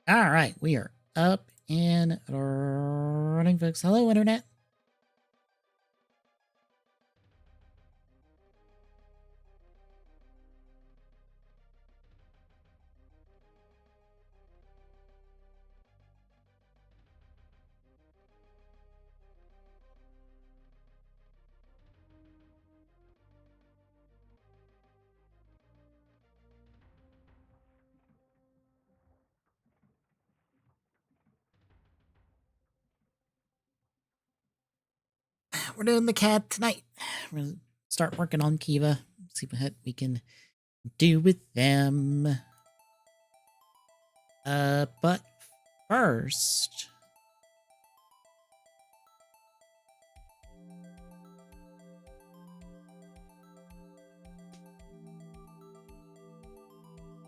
All right, we are up and running, folks. Hello, Internet. We're doing the CAD tonight. We're going to start working on Kiva, see what we can do with them. But first,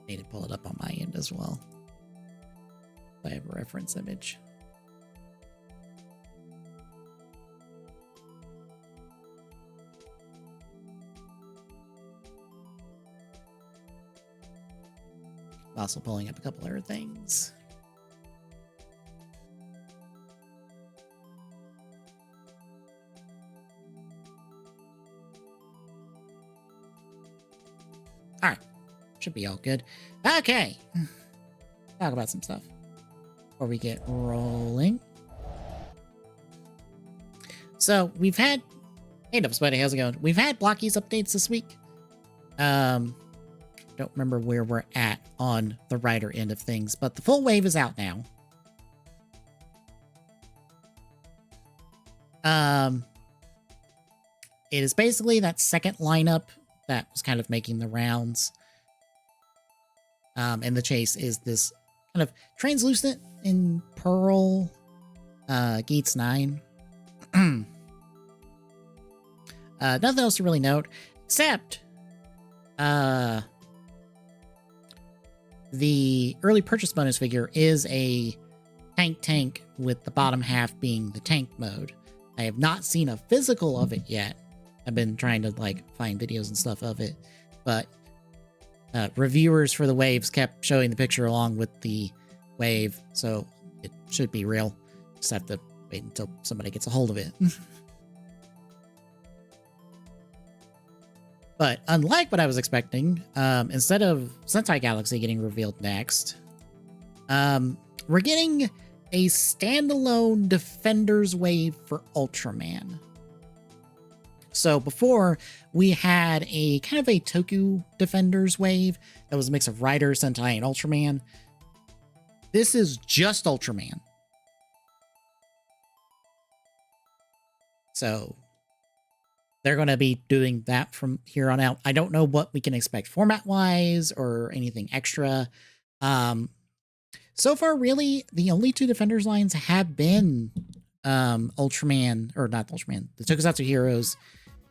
I need to pull it up on my end as well. I have a reference image. Also pulling up a couple other things. All right, should be all good. Okay, talk about some stuff before we get rolling. So we've had, hey, Spidey, how's it going? We've had Blockies updates this week. Don't remember where we're at on the writer end of things, but the full wave is out now. It is basically that second lineup that was kind of making the rounds. And the chase is this kind of translucent in pearl Gates 9. Nothing else to really note, except the early purchase bonus figure is a tank with the bottom half being the tank mode. I have not seen a physical of it yet. I've been trying to find videos and stuff of it, but reviewers for the waves kept showing the picture along with the wave, so it should be real. Just have to wait until somebody gets a hold of it. But unlike what I was expecting, instead of Sentai Galaxy getting revealed next, we're getting a standalone Defenders wave for Ultraman. So before, we had a kind of a Toku Defenders wave that was a mix of Rider, Sentai, and Ultraman. This is just Ultraman. So they're going to be doing that from here on out. I don't know what we can expect format-wise or anything extra. So far, really, the only two Defenders lines have been Ultraman, or not Ultraman, the Tokusatsu Heroes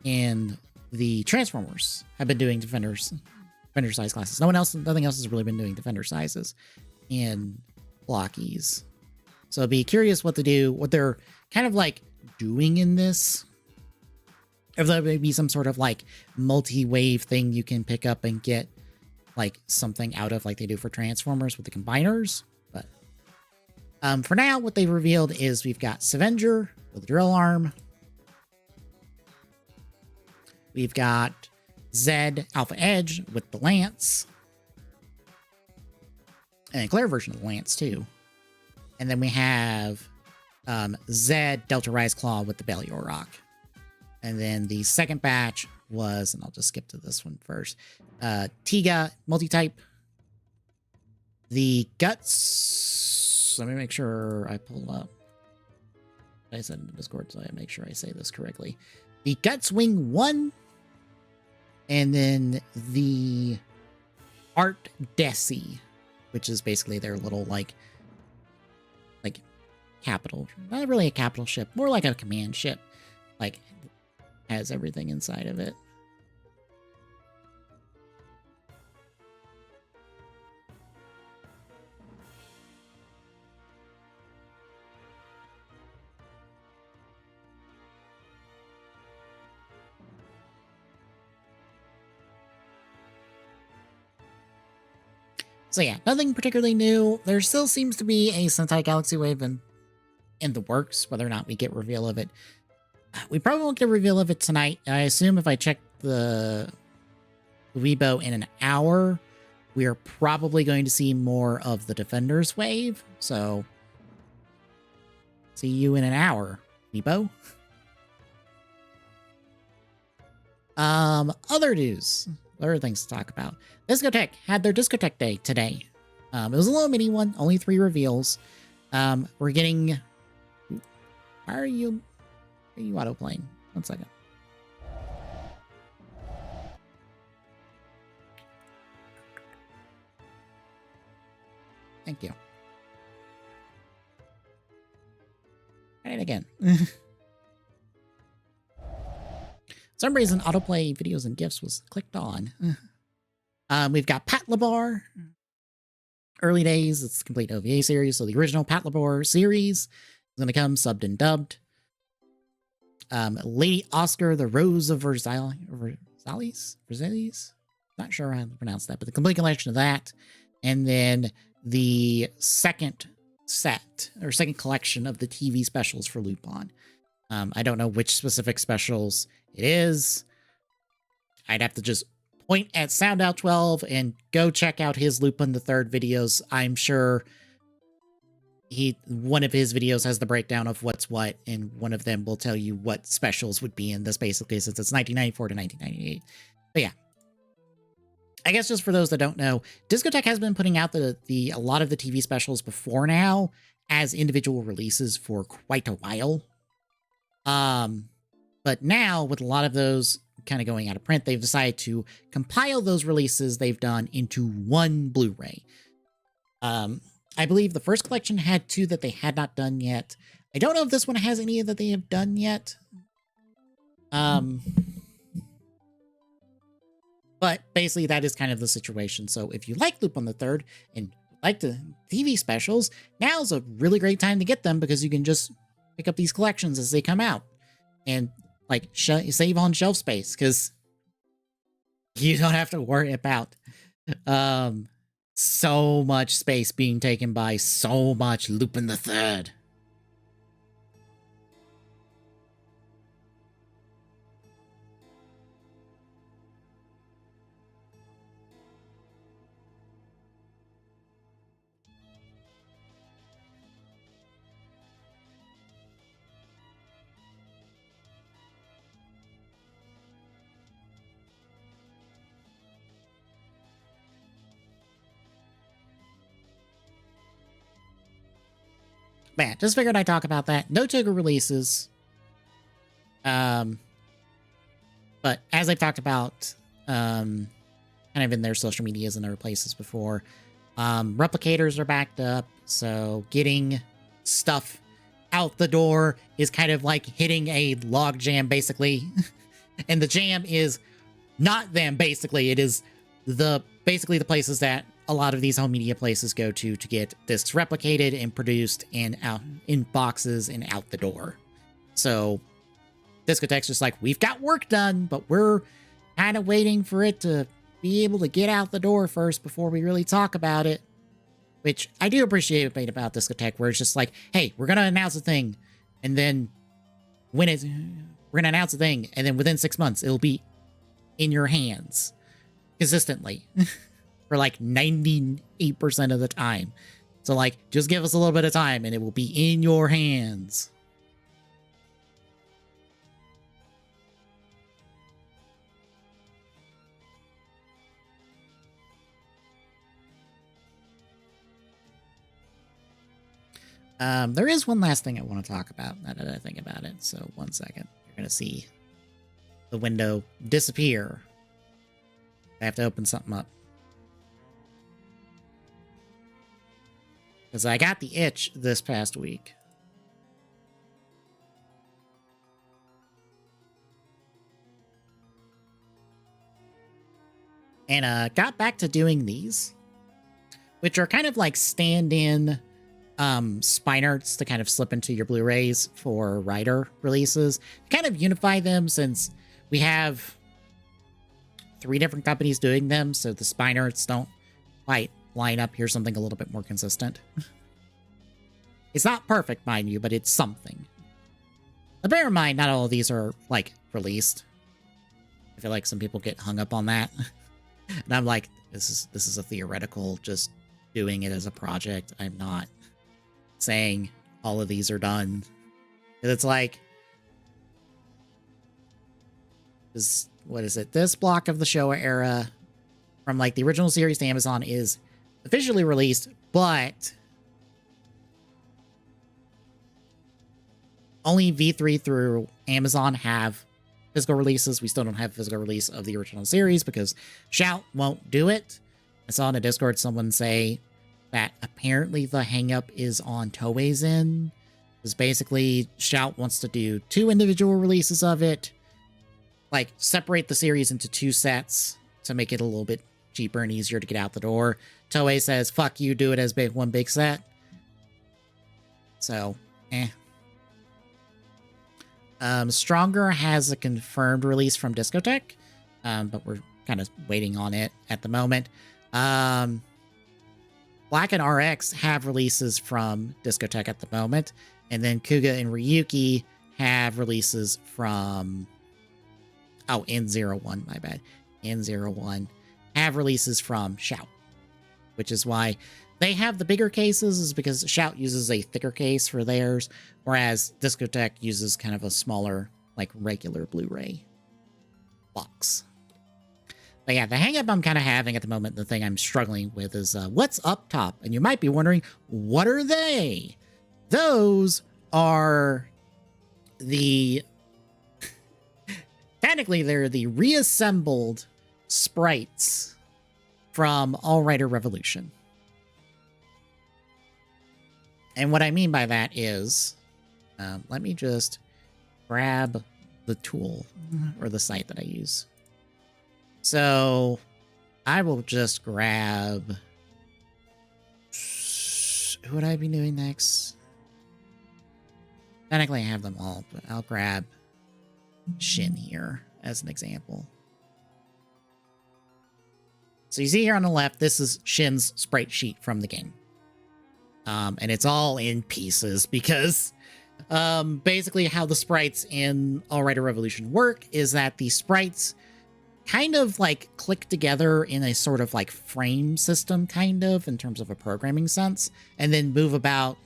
and the Transformers have been doing Defender size classes. Nothing else has really been doing Defender sizes and Blockies. So I'd be curious what they're kind of doing in this. If there may be some sort of multi-wave thing you can pick up and get something out of like they do for Transformers with the combiners. But for now, what they've revealed is we've got Scavenger with a drill arm. We've got Zed Alpha Edge with the lance. And a clear version of the lance too. And then we have Zed Delta Rise Claw with the Belior Rock. And then the second batch was, and I'll just skip to this one first, Tiga multi-type. The Guts, let me make sure I pull up. I said in the Discord, so I make sure I say this correctly. The Guts Wing 1, and then the Art Desi, which is basically their little capital, not really a capital ship, more like a command ship, has everything inside of it. So yeah, nothing particularly new. There still seems to be a Sentai Galaxy Wave in the works. Whether or not we get reveal of it, we probably won't get a reveal of it tonight. I assume if I check the Weibo in an hour, we are probably going to see more of the Defenders Wave. So see you in an hour, Weibo. Other news, other things to talk about. Discotheque had their Discotheque Day today. It was a little mini one, only 3 reveals. We're getting... Why are you autoplaying? 1 second. Thank you. Try it again. For some reason, autoplay videos and GIFs was clicked on. We've got Pat Labar. Early days, it's a complete OVA series. So the original Pat Labar series is going to come subbed and dubbed. Lady Oscar, the Rose of Versailles. Not sure how to pronounce that, but the complete collection of that. And then the second set, or second collection of the TV specials for Lupin. I don't know which specific specials it is. I'd have to just point at SoundOut12 and go check out his Lupin the Third videos. I'm sure one of his videos has the breakdown of what's what, and one of them will tell you what specials would be in this, basically, since it's 1994 to 1998. But yeah. I guess just for those that don't know, Discotheque has been putting out a lot of the TV specials before now as individual releases for quite a while. But now, with a lot of those kind of going out of print, they've decided to compile those releases they've done into one Blu-ray. I believe the first collection had 2 that they had not done yet. I don't know if this one has any that they have done yet. But basically, that is kind of the situation. So if you like Lupin the Third and like the TV specials, now's a really great time to get them, because you can just pick up these collections as they come out and like save on shelf space, because you don't have to worry about so much space being taken by so much Lupin the Third. Man, just figured I'd talk about that. No Toga releases. But as I've talked about, kind of in their social medias and other places before, replicators are backed up, so getting stuff out the door is kind of like hitting a log jam, basically. And the jam is not them, basically. It is basically the places that a lot of these home media places go to get discs replicated and produced and out in boxes and out the door. So Discotheque's just like, we've got work done, but we're kind of waiting for it to be able to get out the door first before we really talk about it. Which I do appreciate about Discotheque, where it's just like, hey, we're going to announce a thing, and then we're going to announce a thing, and then within 6 months, it'll be in your hands consistently. For like 98% of the time. So like, just give us a little bit of time and it will be in your hands. There is one last thing I want to talk about now that I think about it. So 1 second. You're going to see the window disappear. I have to open something up. Because I got the itch this past week. And got back to doing these, which are kind of like stand-in spine arts to kind of slip into your Blu-rays for Rider releases. Kind of unify them, since we have 3 different companies doing them, so the spine arts don't quite lineup. Here's something a little bit more consistent. It's not perfect, mind you, but it's something. But bear in mind, not all of these are, like, released. I feel like some people get hung up on that. And I'm like, this is a theoretical, just doing it as a project. I'm not saying all of these are done. And it's like, what is it? This block of the Showa era from like the original series to Amazon is officially released, but only V3 through Amazon have physical releases. We still don't have a physical release of the original series because Shout won't do it. I saw in a Discord someone say that apparently the hangup is on Toei's end. Because basically Shout wants to do 2 individual releases of it, like separate the series into 2 sets to make it a little bit cheaper and easier to get out the door. Toei says, fuck you, do it as one big set. So, Stronger has a confirmed release from Discotech, but we're kind of waiting on it at the moment. Black and RX have releases from Discotech at the moment, and then Kuga and Ryuki have releases from... Oh, N01, my bad. N01 have releases from Shout, which is why they have the bigger cases, is because Shout uses a thicker case for theirs, whereas Discotech uses kind of a smaller, like, regular Blu-ray box. But yeah, the hang-up I'm kind of having at the moment, the thing I'm struggling with is what's up top? And you might be wondering, what are they? Those are the... Technically, they're the reassembled sprites from All Rider Revolution. And what I mean by that is, let me just grab the tool or the site that I use. So I will just grab, who would I be doing next? Technically I have them all, but I'll grab Shin here as an example. So you see here on the left, this is Shin's sprite sheet from the game. And it's all in pieces because basically how the sprites in All Rider Revolution work is that the sprites kind of like click together in a sort of like frame system, kind of, in terms of a programming sense, and then move about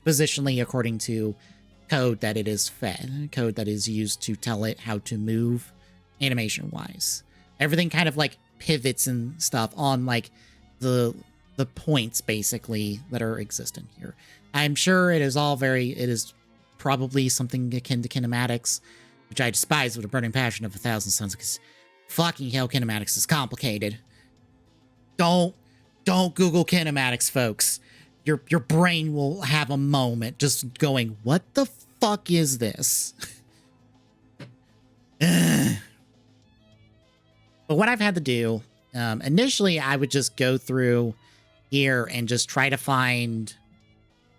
positionally according to code that it is fed, code that is used to tell it how to move animation-wise. Everything kind of like pivots and stuff on like the points basically that are existent here. I'm sure it is probably something akin to kinematics, which I despise with a burning passion of 1,000 suns, because fucking hell, kinematics is complicated. Don't Google kinematics, folks. Your brain will have a moment just going, what the fuck is this? But what I've had to do, initially I would just go through here and just try to find,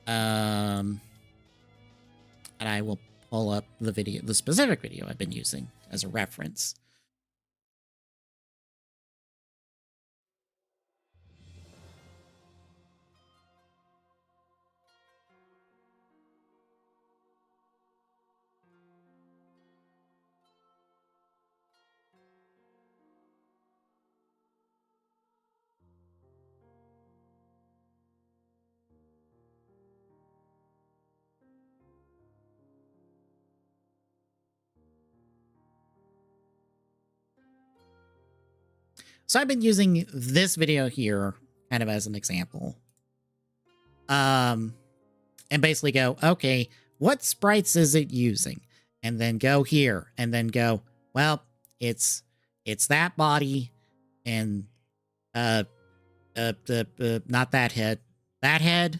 and I will pull up the specific video I've been using as a reference. So I've been using this video here kind of as an example. And basically go, okay, what sprites is it using? And then go here and then go, well, it's that body and not that head. That head.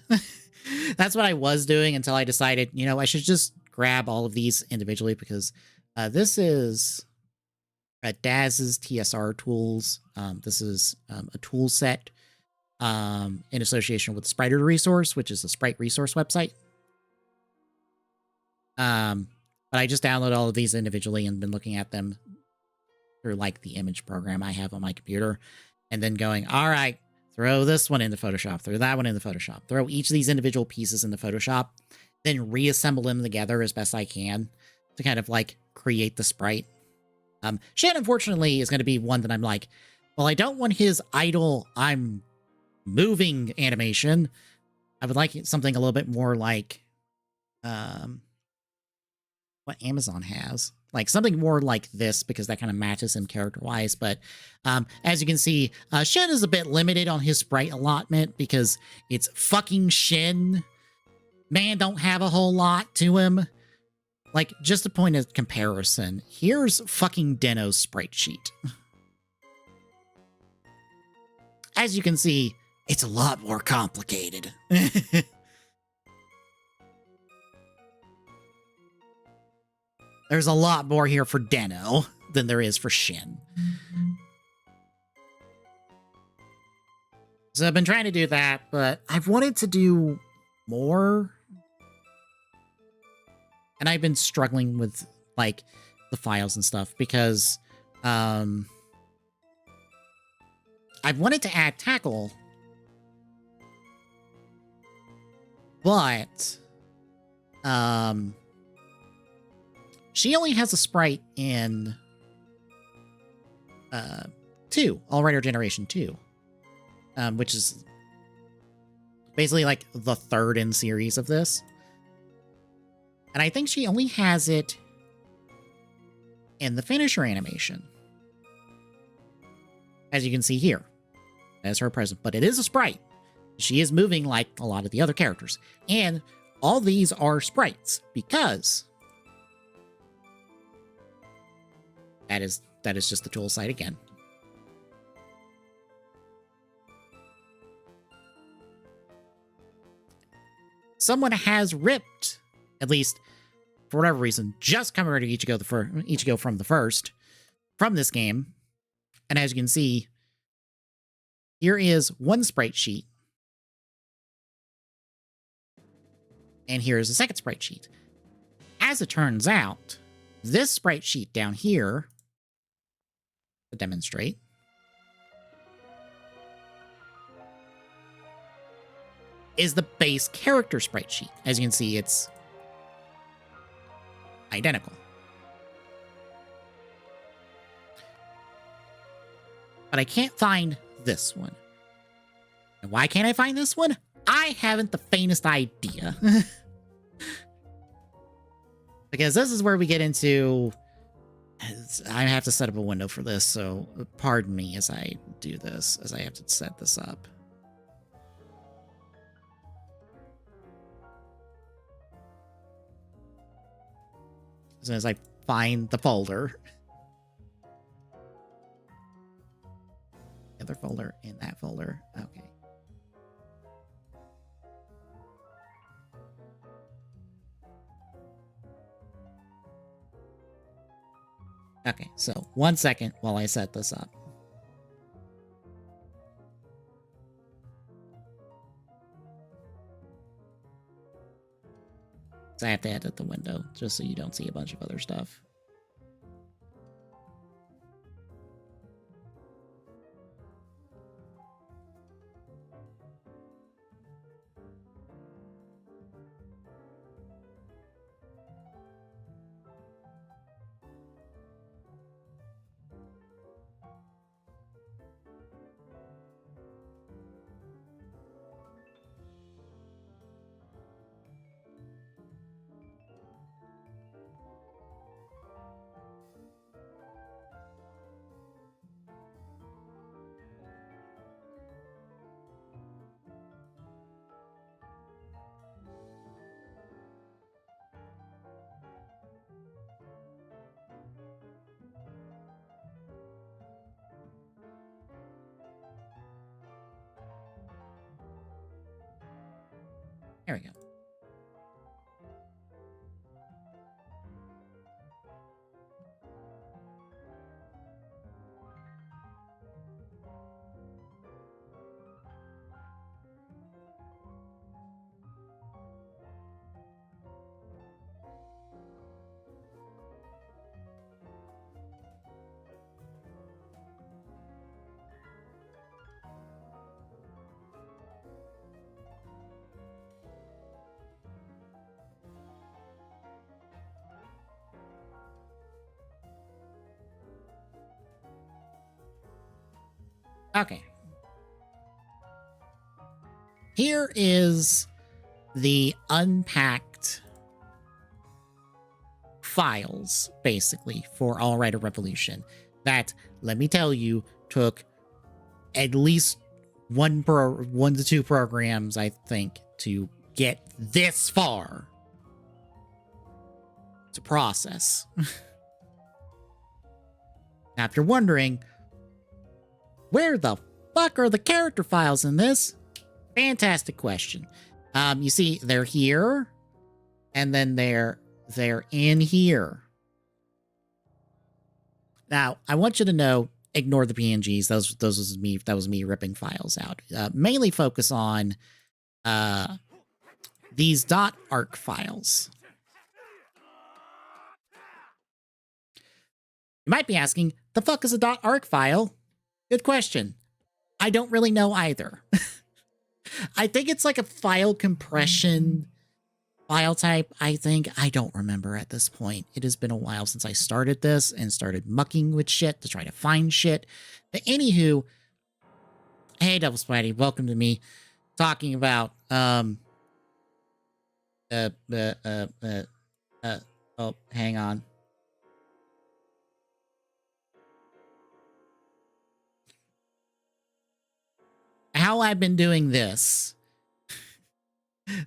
That's what I was doing until I decided, you know, I should just grab all of these individually, because this is Daz's TSR tools. This is a tool set in association with Spriter Resource, which is a sprite resource website. But I just downloaded all of these individually and been looking at them through like the image program I have on my computer, and then going, all right, throw this one into Photoshop, throw that one into Photoshop, throw each of these individual pieces into Photoshop, then reassemble them together as best I can to kind of like create the sprite. Shen, unfortunately, is going to be one that I'm like, well, I don't want his idle, I'm moving animation. I would like something a little bit more like what Amazon has. Like something more like this, because that kind of matches him character-wise. But as you can see, Shen is a bit limited on his sprite allotment because it's fucking Shen. Man don't have a whole lot to him. Like, just a point of comparison, here's fucking Deno's sprite sheet. As you can see, it's a lot more complicated. There's a lot more here for Deno than there is for Shen. So I've been trying to do that, but I've wanted to do more. And I've been struggling with, like, the files and stuff because I've wanted to add Tackle, but she only has a sprite in 2, All Rider Generation 2, which is basically like the third in series of this. And I think she only has it in the finisher animation, as you can see here, as her present. But it is a sprite. She is moving like a lot of the other characters. And all these are sprites because that is just the tool site again. Someone has ripped, at least for whatever reason, just commemorating Ichigo from the first, from this game. And as you can see, here is one sprite sheet. And here is a second sprite sheet. As it turns out, this sprite sheet down here, to demonstrate, is the base character sprite sheet. As you can see, it's identical. But I can't find this one. And why can't I find this one? I haven't the faintest idea. Because this is where we get into... I have to set up a window for this, so pardon me as I do this, as I have to set this up. As soon as I find the folder. The other folder in that folder. Okay. Okay, so 1 second while I set this up. So I have to edit the window just so you don't see a bunch of other stuff. There we go. Okay. Here is the unpacked files, basically, for All Rider Revolution. That, let me tell you, took at least one to two programs, I think, to get this far to process. Now, if you're wondering, where the fuck are the character files in this? Fantastic question. You see, they're here, and then they're in here. Now, I want you to know, ignore the PNGs. That was me ripping files out. Mainly focus on these .arc files. You might be asking, the fuck is a .arc file? Good question. I don't really know either. I think it's like a file compression file type, I think. I don't remember at this point. It has been a while since I started this and started mucking with shit to try to find shit. But anywho, hey, Double Spidey, welcome to me talking about, oh, hang on. How I've been doing this.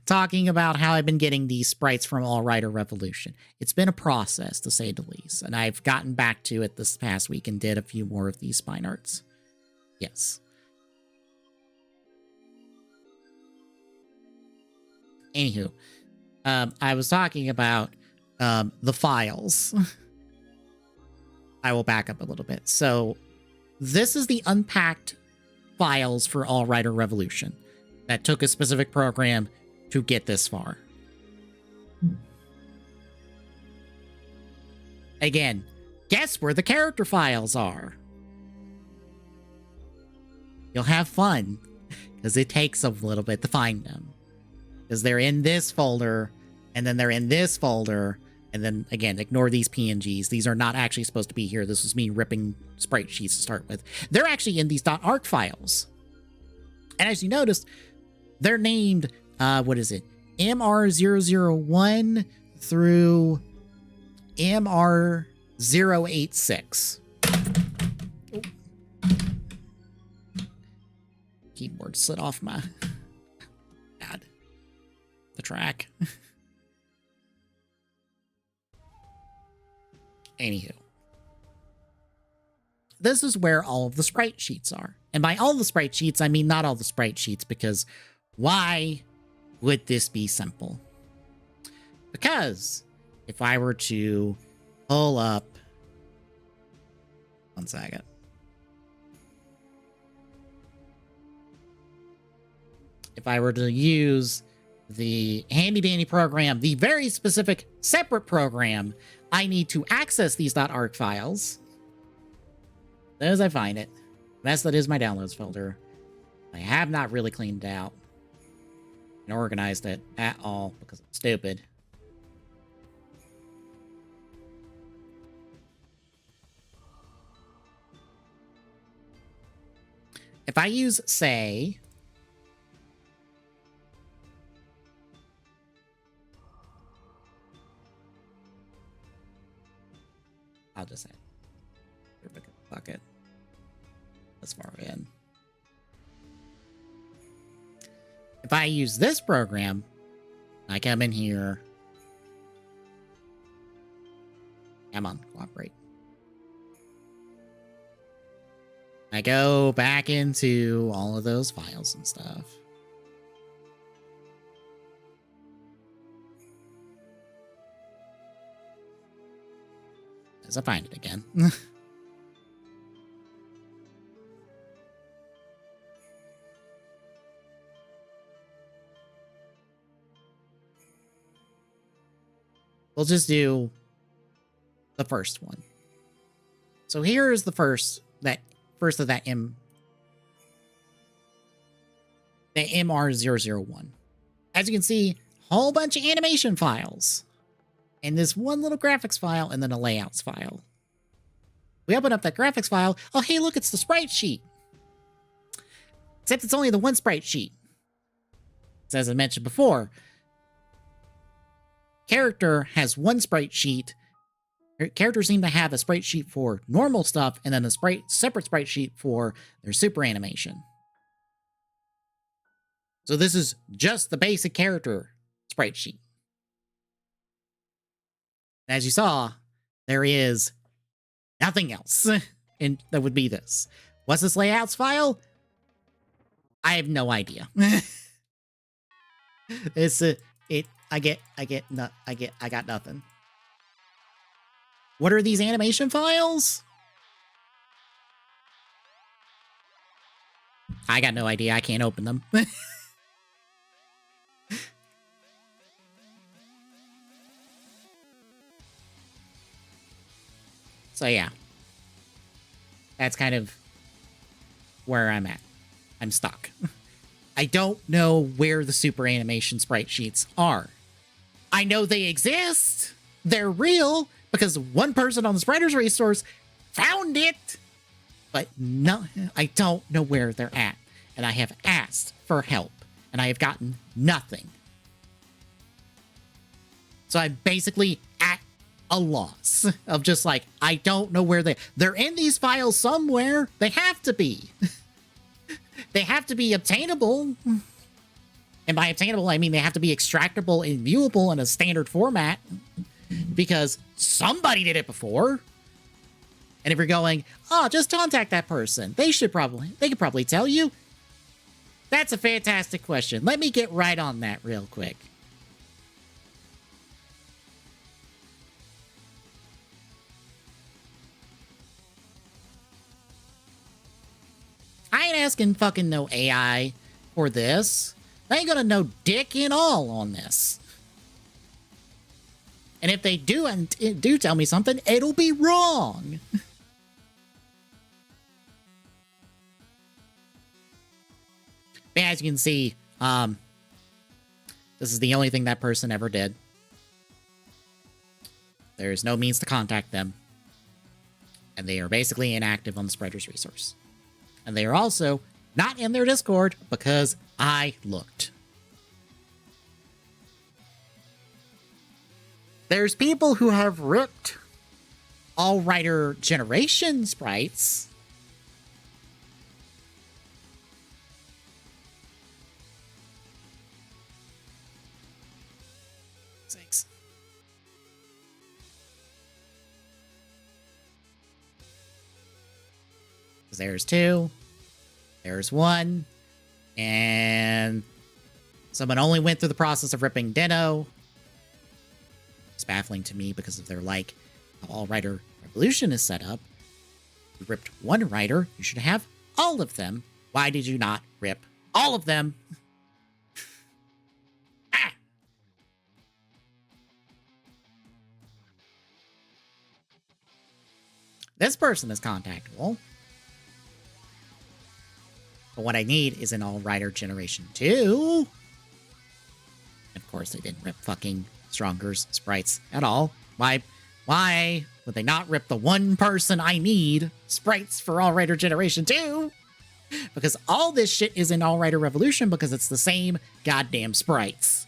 Talking about how I've been getting these sprites from All Rider Revolution. It's been a process, to say the least, and I've gotten back to it this past week and did a few more of these spine arts. Yes. Anywho, I was talking about the files. I will back up a little bit. So, this is the unpacked files for All Rider Revolution that took a specific program to get this far. Again, guess where the character files are? You'll have fun, because it takes a little bit to find them. Because they're in this folder, and then they're in this folder, and then, again, ignore these PNGs. These are not actually supposed to be here. This was me ripping sprite sheets to start with. They're actually in these .arc files. And as you noticed, they're named, what is it? MR001 through MR086. Oh. Keyboard slid off my... God. The track. Anywho. This is where all of the sprite sheets are. And by all the sprite sheets, I mean not all the sprite sheets, because why would this be simple? Because if I were to pull up... One second. If I were to use the handy-dandy program, the very specific separate program, I need to access these .arc files. As I find it. Mess that is my downloads folder. I have not really cleaned it out and organized it at all because it's stupid. If I use, say, I'll just say, fuck it. As far in. If I use this program, I come in here. Come on, cooperate. I go back into all of those files and stuff. As I find it again. We'll just do the first one. So here is the first of that the MR001. As you can see, a whole bunch of animation files. And this one little graphics file, and then a layouts file. We open up that graphics file. Oh, hey, look, it's the sprite sheet. Except it's only the one sprite sheet. As I mentioned before, character has one sprite sheet. Characters seem to have a sprite sheet for normal stuff and then a separate sprite sheet for their super animation. So this is just the basic character sprite sheet. As you saw, there is nothing else that would be this. What's this layouts file? I have no idea. I got nothing. What are these animation files? I got no idea. I can't open them. So yeah. That's kind of where I'm at. I'm stuck. I don't know where the super animation sprite sheets are. I know they exist. They're real because one person on the Spiders Resource found it. But no, I don't know where they're at. And I have asked for help and I have gotten nothing. So I'm basically at a loss of just like, I don't know where they're in these files somewhere. They have to be. They have to be obtainable. And by obtainable, I mean they have to be extractable and viewable in a standard format because somebody did it before. And if you're going, oh, just contact that person, they could probably tell you. That's a fantastic question. Let me get right on that real quick. I ain't asking fucking no AI for this. They ain't gonna know dick in all on this. And if they do tell me something, it'll be wrong. As you can see, this is the only thing that person ever did. There's no means to contact them. And they are basically inactive on the Spreaders resource. And they are also not in their Discord because I looked. There's people who have ripped All Writer Generation sprites. Thanks. There's two. There's one. And someone only went through the process of ripping Deno. It's baffling to me because of their how All Writer Revolution is set up. You ripped one writer, you should have all of them. Why did you not rip all of them? Ah! This person is contactable. But what I need is an All Writer Generation 2. Of course, they didn't rip fucking Stronger's sprites at all. Why would they not rip the one person I need sprites for All Writer Generation 2? Because all this shit is in All Writer Revolution because it's the same goddamn sprites.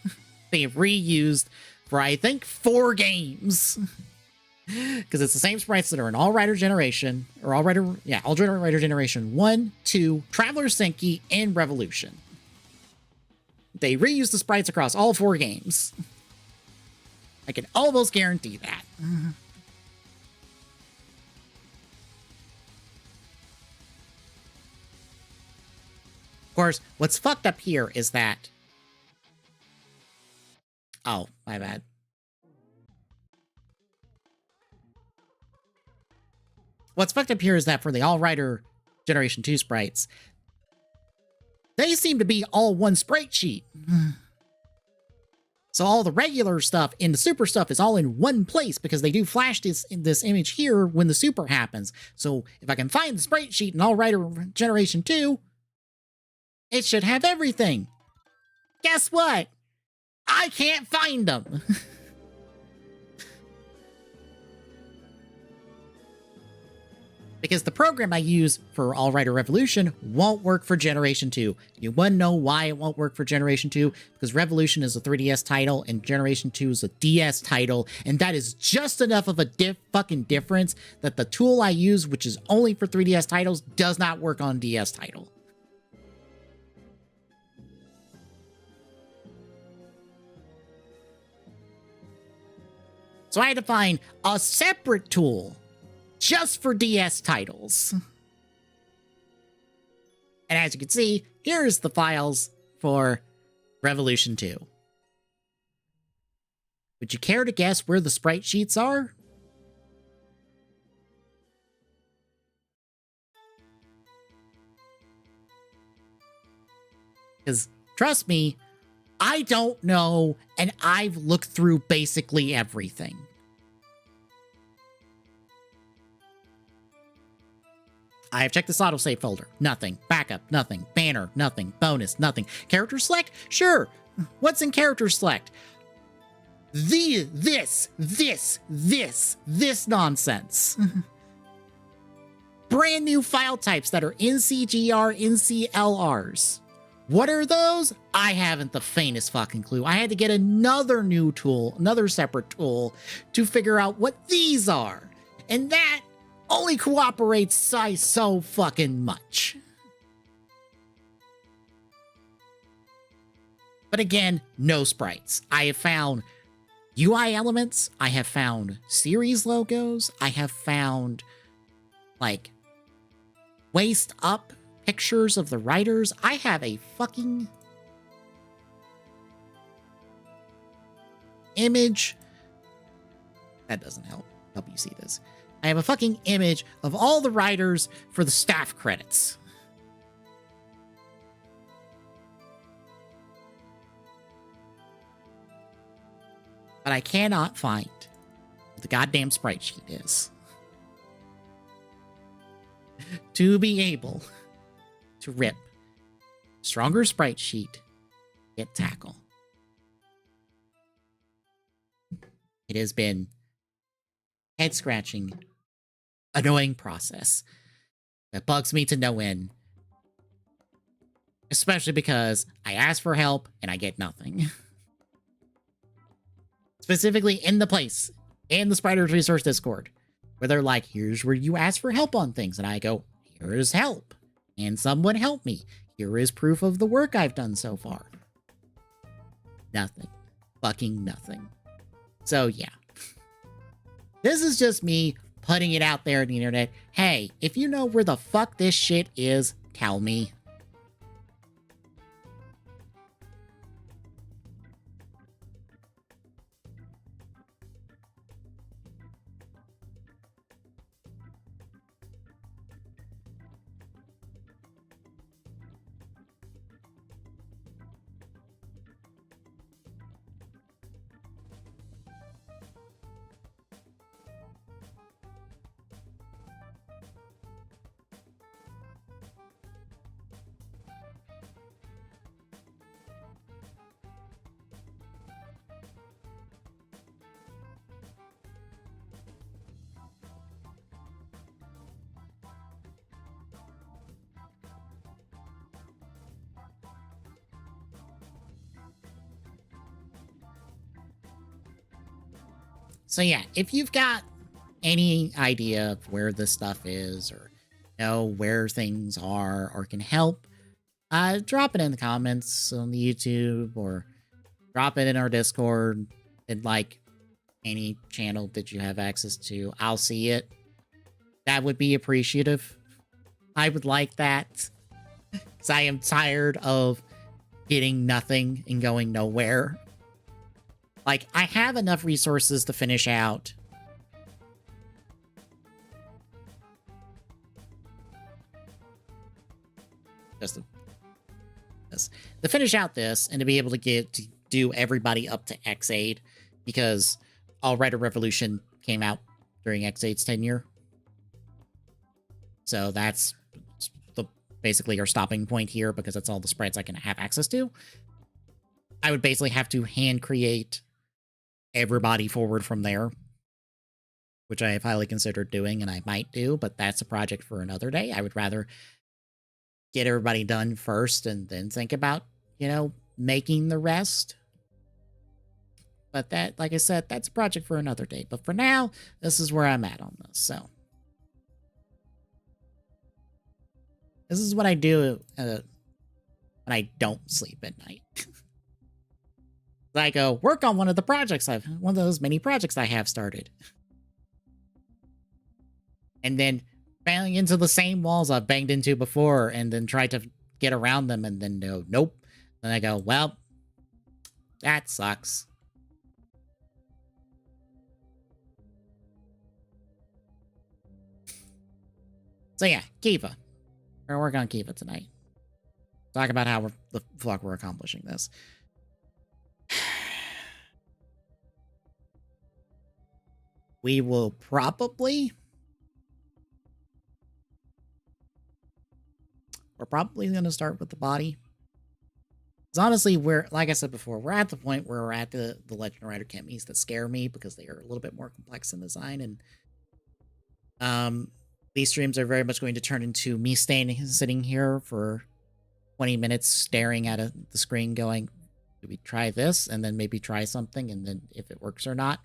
They've reused for, I think, 4 games. Because it's the same sprites that are in All Writer Generation, or All Writer Generation 1, 2, Traveler Senki, and Revolution. They reuse the sprites across all 4 games. I can almost guarantee that. Of course, what's fucked up here is that... Oh, my bad. What's fucked up here is that for the All Writer Generation 2 sprites, they seem to be all one sprite sheet. So all the regular stuff and the super stuff is all in one place because they do flash this image here when the super happens. So if I can find the sprite sheet in All Writer Generation 2, it should have everything. Guess what? I can't find them. because the program I use for All Rider Revolution won't work for Generation 2. You want to know why it won't work for Generation 2? Because Revolution is a 3DS title and Generation 2 is a DS title, and that is just enough of a fucking difference that the tool I use, which is only for 3DS titles, does not work on DS title. So I had to find a separate tool just for DS titles. And as you can see, here's the files for Revolution 2. Would you care to guess where the sprite sheets are? Because, trust me, I don't know, and I've looked through basically everything. I have checked this autosave folder. Nothing. Backup. Nothing. Banner. Nothing. Bonus. Nothing. Character select? Sure. What's in character select? This nonsense. Brand new file types that are NCGR, NCLRs. What are those? I haven't the faintest fucking clue. I had to get another new tool, another separate tool, to figure out what these are. And that only cooperates so fucking much. But again, no sprites. I have found UI elements. I have found series logos. I have found, like, waist up pictures of the writers. I have a fucking image. That doesn't help you see this. I have a fucking image of all the writers for the staff credits. But I cannot find what the goddamn sprite sheet is to be able to rip stronger sprite sheet, get tackle. It has been head-scratching, annoying process that bugs me to no end. Especially because I ask for help and I get nothing. Specifically in the Spiders Resource Discord, where they're like, here's where you ask for help on things. And I go, here is help. And someone help me. Here is proof of the work I've done so far. Nothing. Fucking nothing. So yeah. This is just me putting it out there on the internet. Hey, if you know where the fuck this shit is, tell me. So yeah, if you've got any idea of where this stuff is, or know where things are, or can help, drop it in the comments on the YouTube, or drop it in our Discord, in like any channel that you have access to. I'll see it. That would be appreciative. I would like that, because I am tired of getting nothing and going nowhere. Like, I have enough resources to finish out to finish out this, and to be able to do everybody up to X8, because All Rider Revolution came out during X8's tenure. So that's basically our stopping point here, because that's all the sprites I can have access to. I would basically have to hand create everybody forward from there. which I have highly considered doing and I might do, but that's a project for another day. I would rather get everybody done first and then think about, making the rest. But that, like I said, that's a project for another day. But for now, this is where I'm at on this. So this is what I do when I don't sleep at night. I go work on one of those many projects I have started. And then bang into the same walls I've banged into before and then try to get around them and then no, nope. Then I go, well, that sucks. So yeah, Kiva. We're gonna work on Kiva tonight. Talk about how the fuck we're accomplishing this. We will probably... We're probably going to start with the body. Because honestly, like I said before, we're at the point where we're at the Legend Rider Chemys that scare me because they are a little bit more complex in design. And these streams are very much going to turn into me sitting here for 20 minutes staring at the screen going, do we try this? And then maybe try something. And then if it works or not.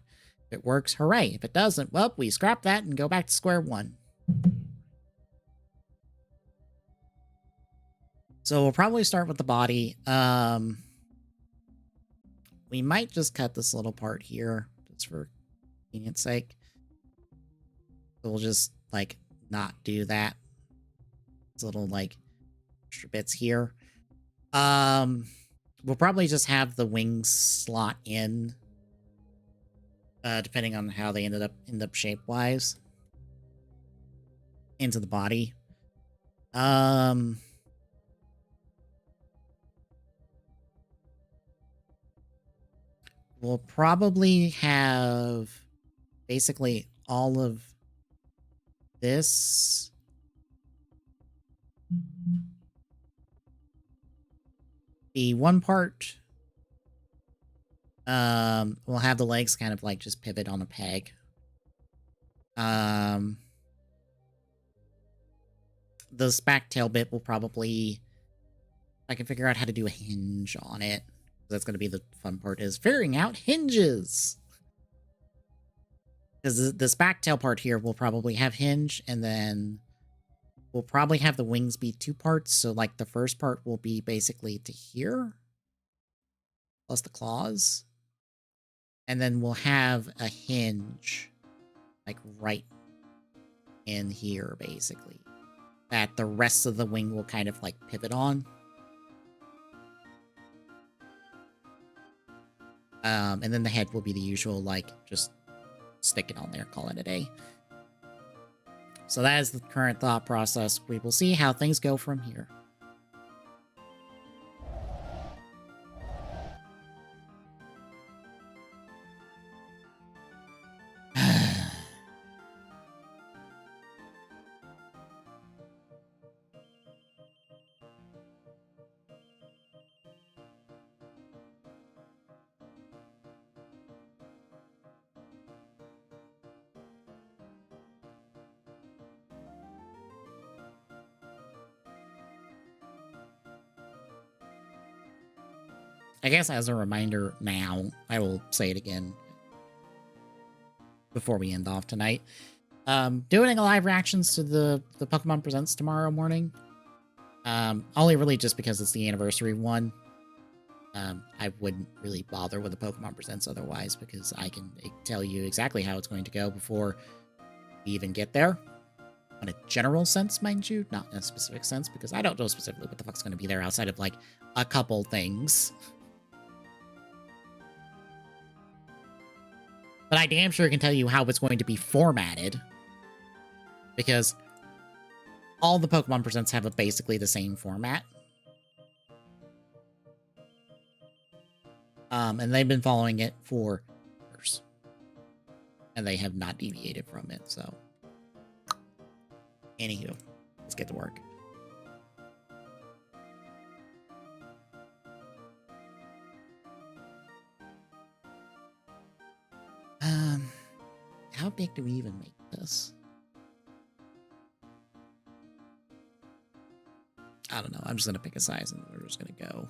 If it works, hooray. If it doesn't, well, we scrap that and go back to square one. So we'll probably start with the body. We might just cut this little part here just for convenience sake. So we'll just like not do that. It's little like extra bits here. We'll probably just have the wings slot in, depending on how they end up shape wise into the body. We'll probably have basically all of this be one part. We'll have the legs kind of like just pivot on a peg. The back tail bit will probably... I can figure out how to do a hinge on it. That's going to be the fun part, is figuring out hinges. Because this back tail part here will probably have hinge, and then we'll probably have the wings be two parts. So like the first part will be basically to here, plus the claws. And then we'll have a hinge like right in here, basically, that the rest of the wing will kind of like pivot on. And then the head will be the usual, like, just stick it on there, call it a day. So that is the current thought process. We will see how things go from here. I guess as a reminder now, I will say it again before we end off tonight. Doing a live reactions to the Pokemon Presents tomorrow morning. Only really just because it's the anniversary one. I wouldn't really bother with the Pokemon Presents otherwise, because I can tell you exactly how it's going to go before we even get there. In a general sense, mind you, not in a specific sense, because I don't know specifically what the fuck's going to be there outside of like a couple things. But I damn sure can tell you how it's going to be formatted, because all the Pokemon Presents have basically the same format. And they've been following it for years. And they have not deviated from it, so. Anywho, let's get to work. how big do we even make this? I don't know. I'm just going to pick a size and we're just going to go.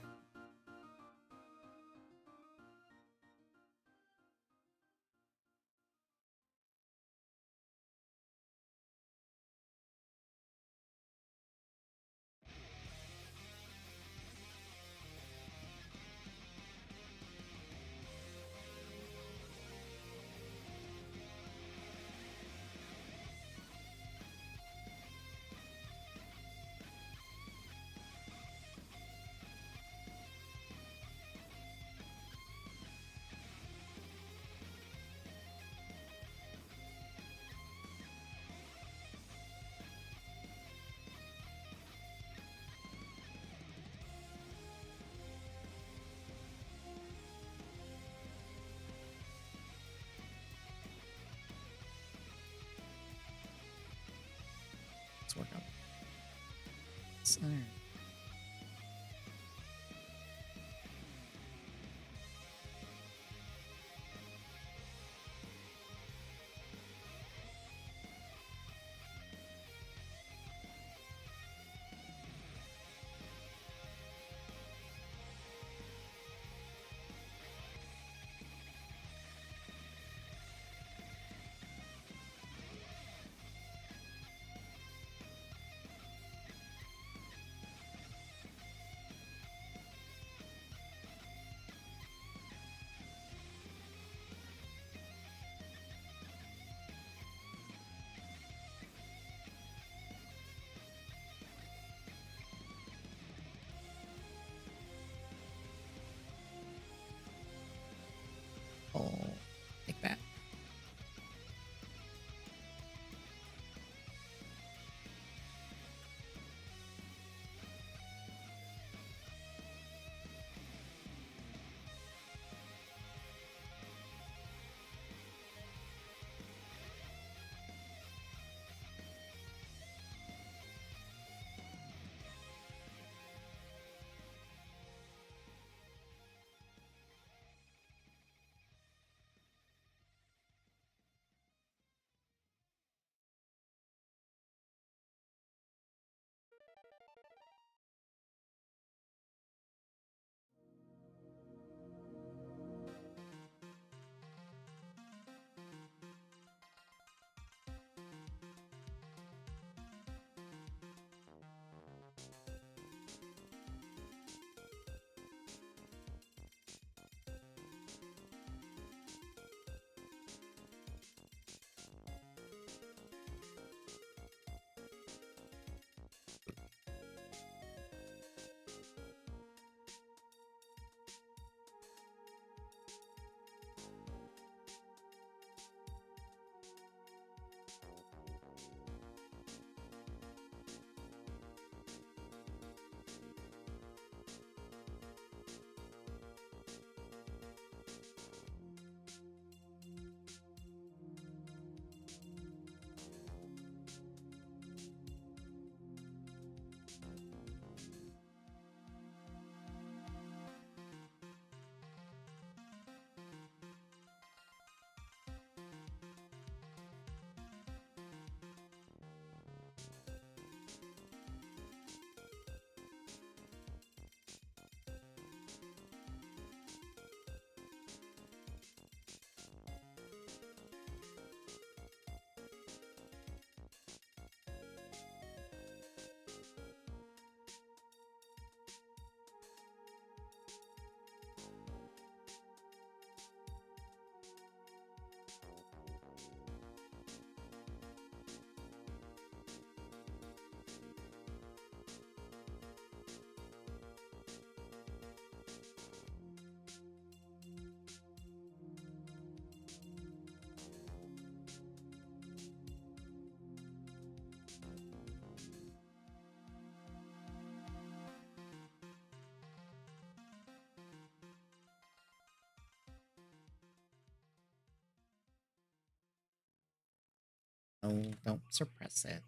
Let's work on this. All right. Oh, like that. Oh, don't suppress it.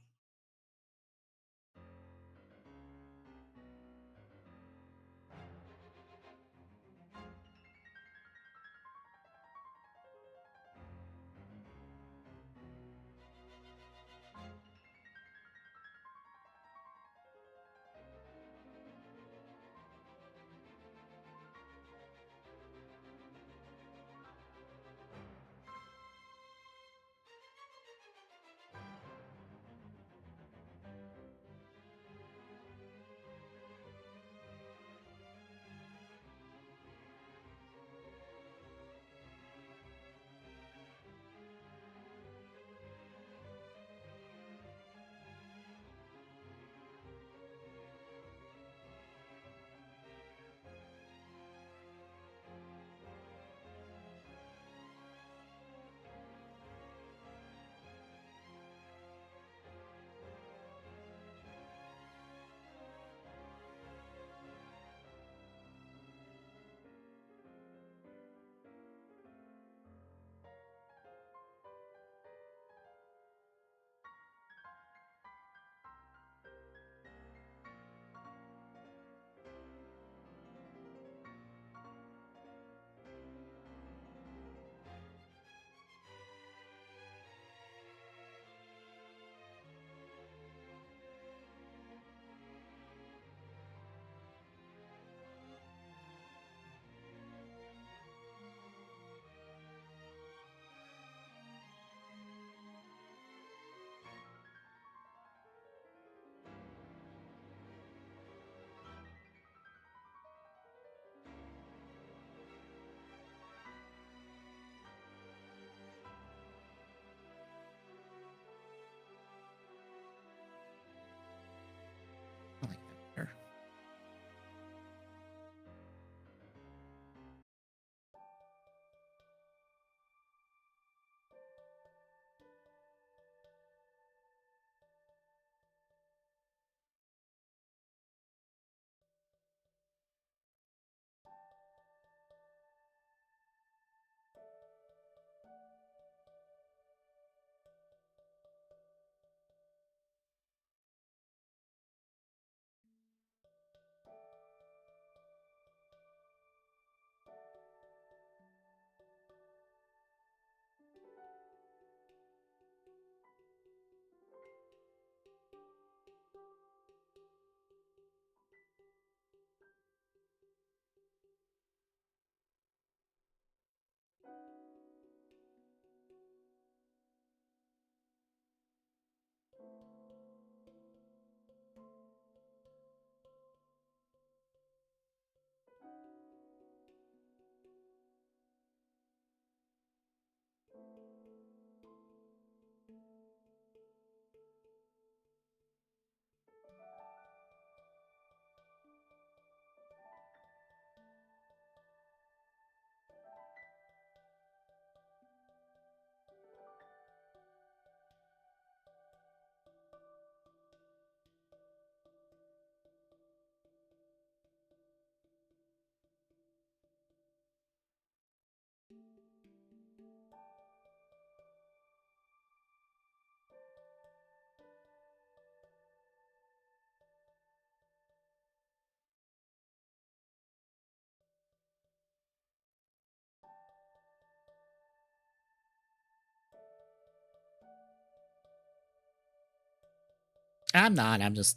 I'm not. I'm just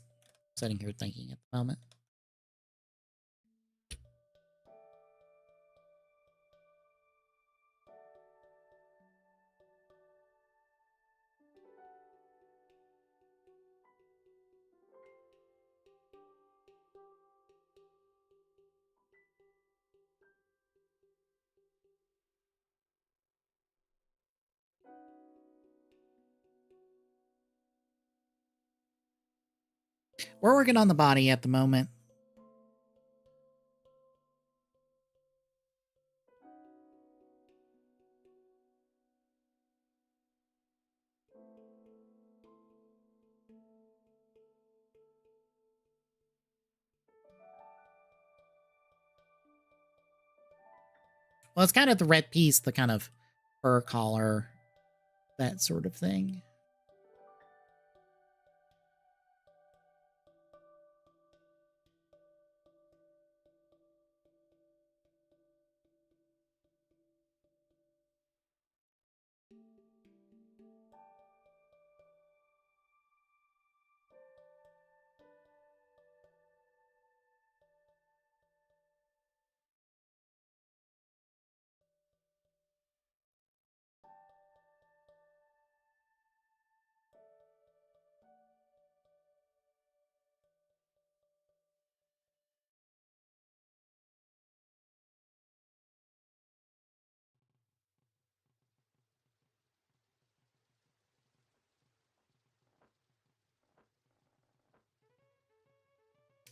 sitting here thinking at the moment. We're working on the body at the moment. Well, it's kind of the red piece, the kind of fur collar, that sort of thing.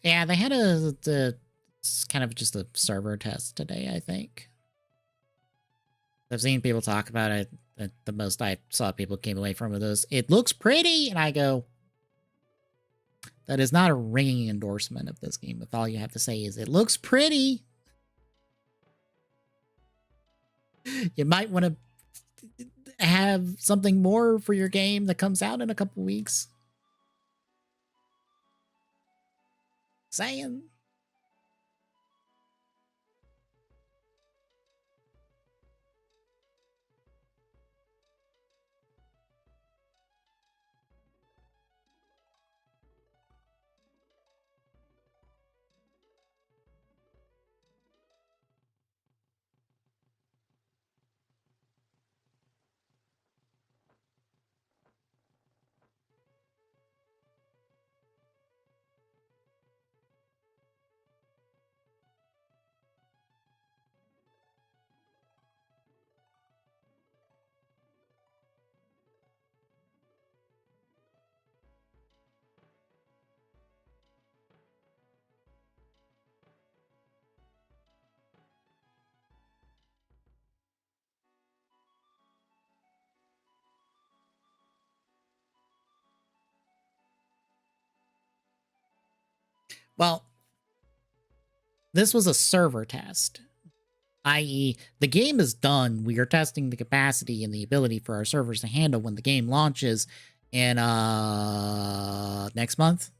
Yeah, they had it's kind of just a server test today, I think. I've seen people talk about it. The most I saw people came away from it was, it looks pretty, and I go, that is not a ringing endorsement of this game. If all you have to say is, it looks pretty, you might want to have something more for your game that comes out in a couple weeks. Saying. Well, this was a server test, i.e., the game is done. We are testing the capacity and the ability for our servers to handle when the game launches in next month.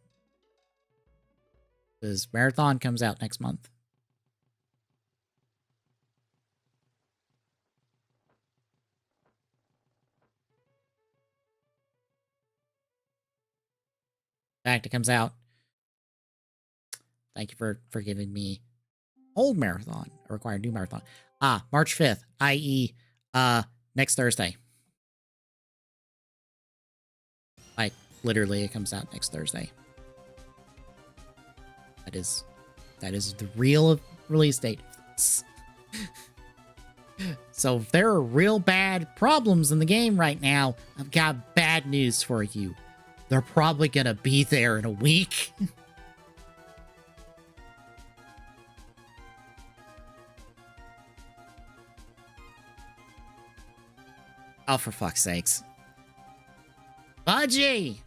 Because Marathon comes out next month. In fact, it comes out. Thank you for giving me old Marathon, a required new Marathon. March 5th, i.e., next Thursday. Like, literally, it comes out next Thursday. That is the real release date. So if there are real bad problems in the game right now, I've got bad news for you. They're probably gonna be there in a week. Oh, for fuck's sakes. Budgie!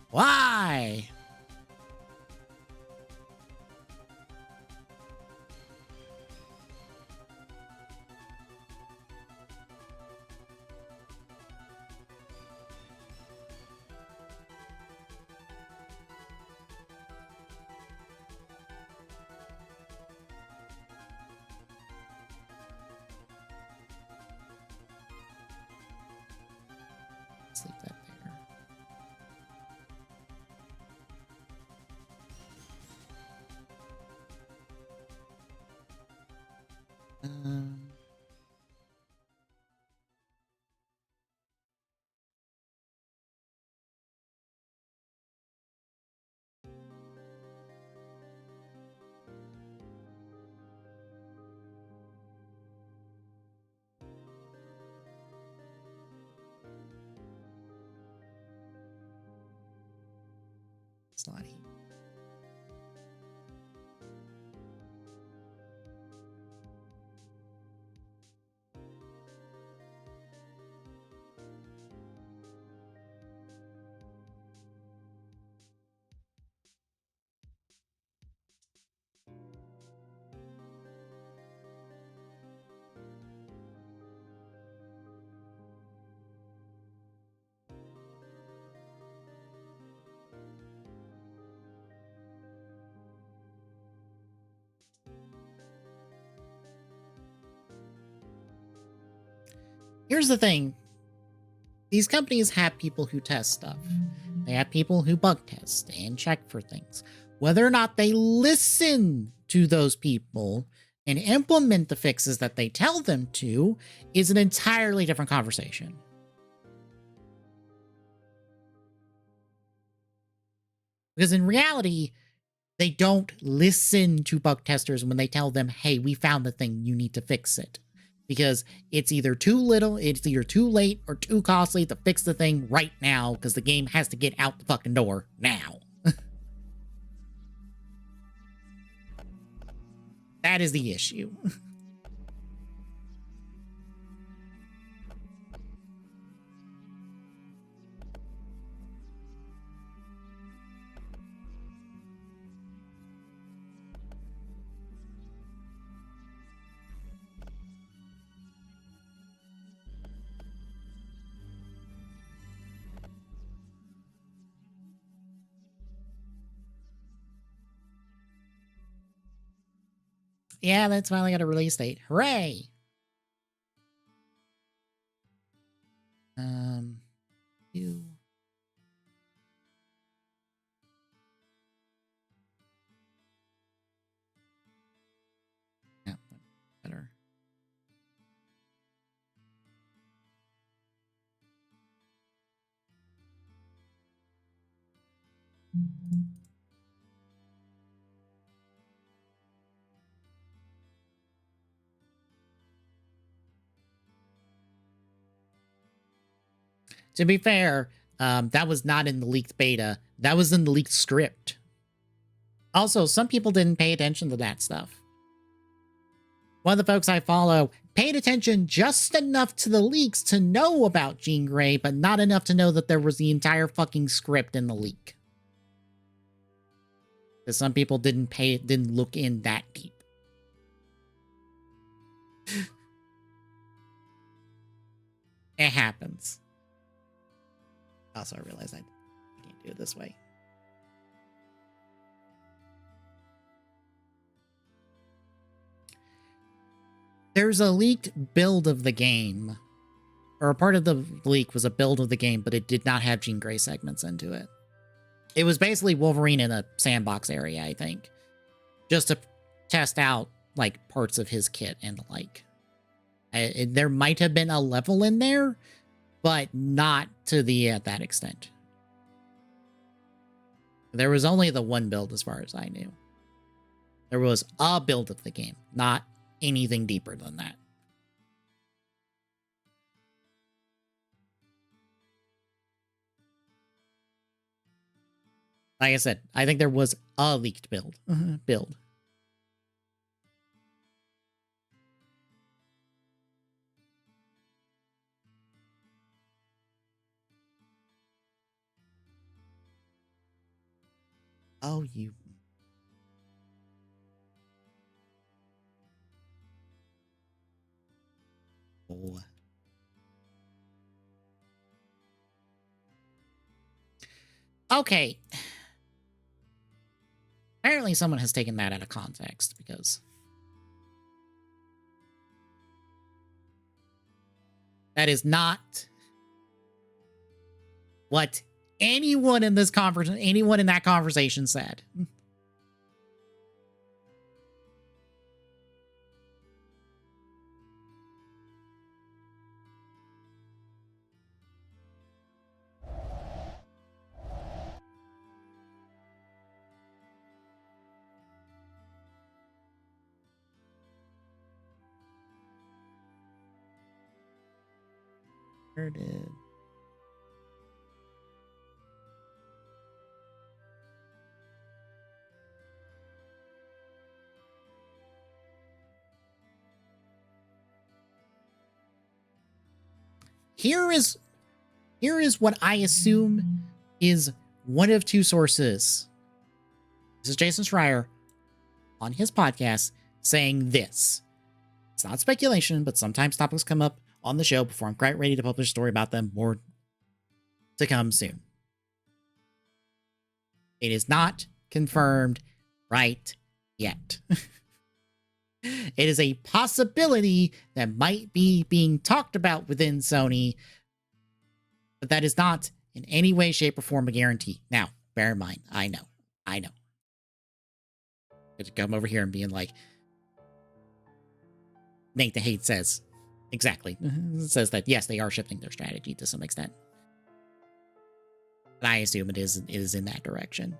Why? Let's leave that there. It's not heat. Here's the thing. These companies have people who test stuff. They have people who bug test and check for things. Whether or not they listen to those people and implement the fixes that they tell them to is an entirely different conversation. Because in reality, they don't listen to bug testers when they tell them, hey, we found the thing, you need to fix it. Because it's either too little, it's either too late, or too costly to fix the thing right now, because the game has to get out the fucking door now. That is the issue. Yeah, that's finally got a release date. Hooray! You. Yeah, better. To be fair, that was not in the leaked beta. That was in the leaked script. Also, some people didn't pay attention to that stuff. One of the folks I follow paid attention just enough to the leaks to know about Jean Grey, but not enough to know that there was the entire fucking script in the leak. Because some people didn't look in that deep. It happens. Also, I realized I can't do it this way. There's a leaked build of the game. Or a part of the leak was a build of the game, but it did not have Jean Grey segments into it. It was basically Wolverine in a sandbox area, I think. Just to test out, like, parts of his kit and the like. There might have been a level in there, but not to that extent. There was only the one build as far as I knew. There was a build of the game, not anything deeper than that. Like I said, I think there was a leaked build. Oh, you. Oh. Okay. Apparently someone has taken that out of context, because that is not what anyone in that conversation said. Where did... here is what I assume is one of two sources. This is Jason Schreier on his podcast saying this. It's not speculation, but sometimes topics come up on the show before I'm quite ready to publish a story about them. More to come soon. It is not confirmed right yet. It is a possibility that might be being talked about within Sony, but that is not in any way, shape, or form a guarantee. Now, bear in mind, I know. To come over here and being like, Nate the Hate says, exactly, says that yes, they are shifting their strategy to some extent. But I assume it is in that direction.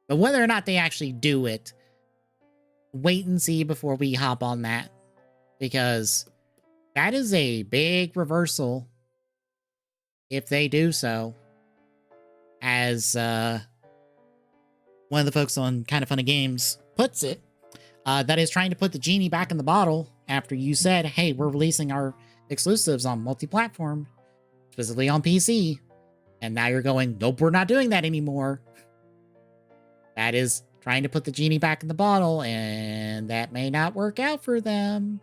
But whether or not they actually do it, wait and see before we hop on that. Because that is a big reversal if they do so. As one of the folks on Kind of Funny Games puts it, that is trying to put the genie back in the bottle after you said, hey, we're releasing our exclusives on multi-platform, specifically on PC. And now you're going, nope, we're not doing that anymore. That is trying to put the genie back in the bottle, and that may not work out for them.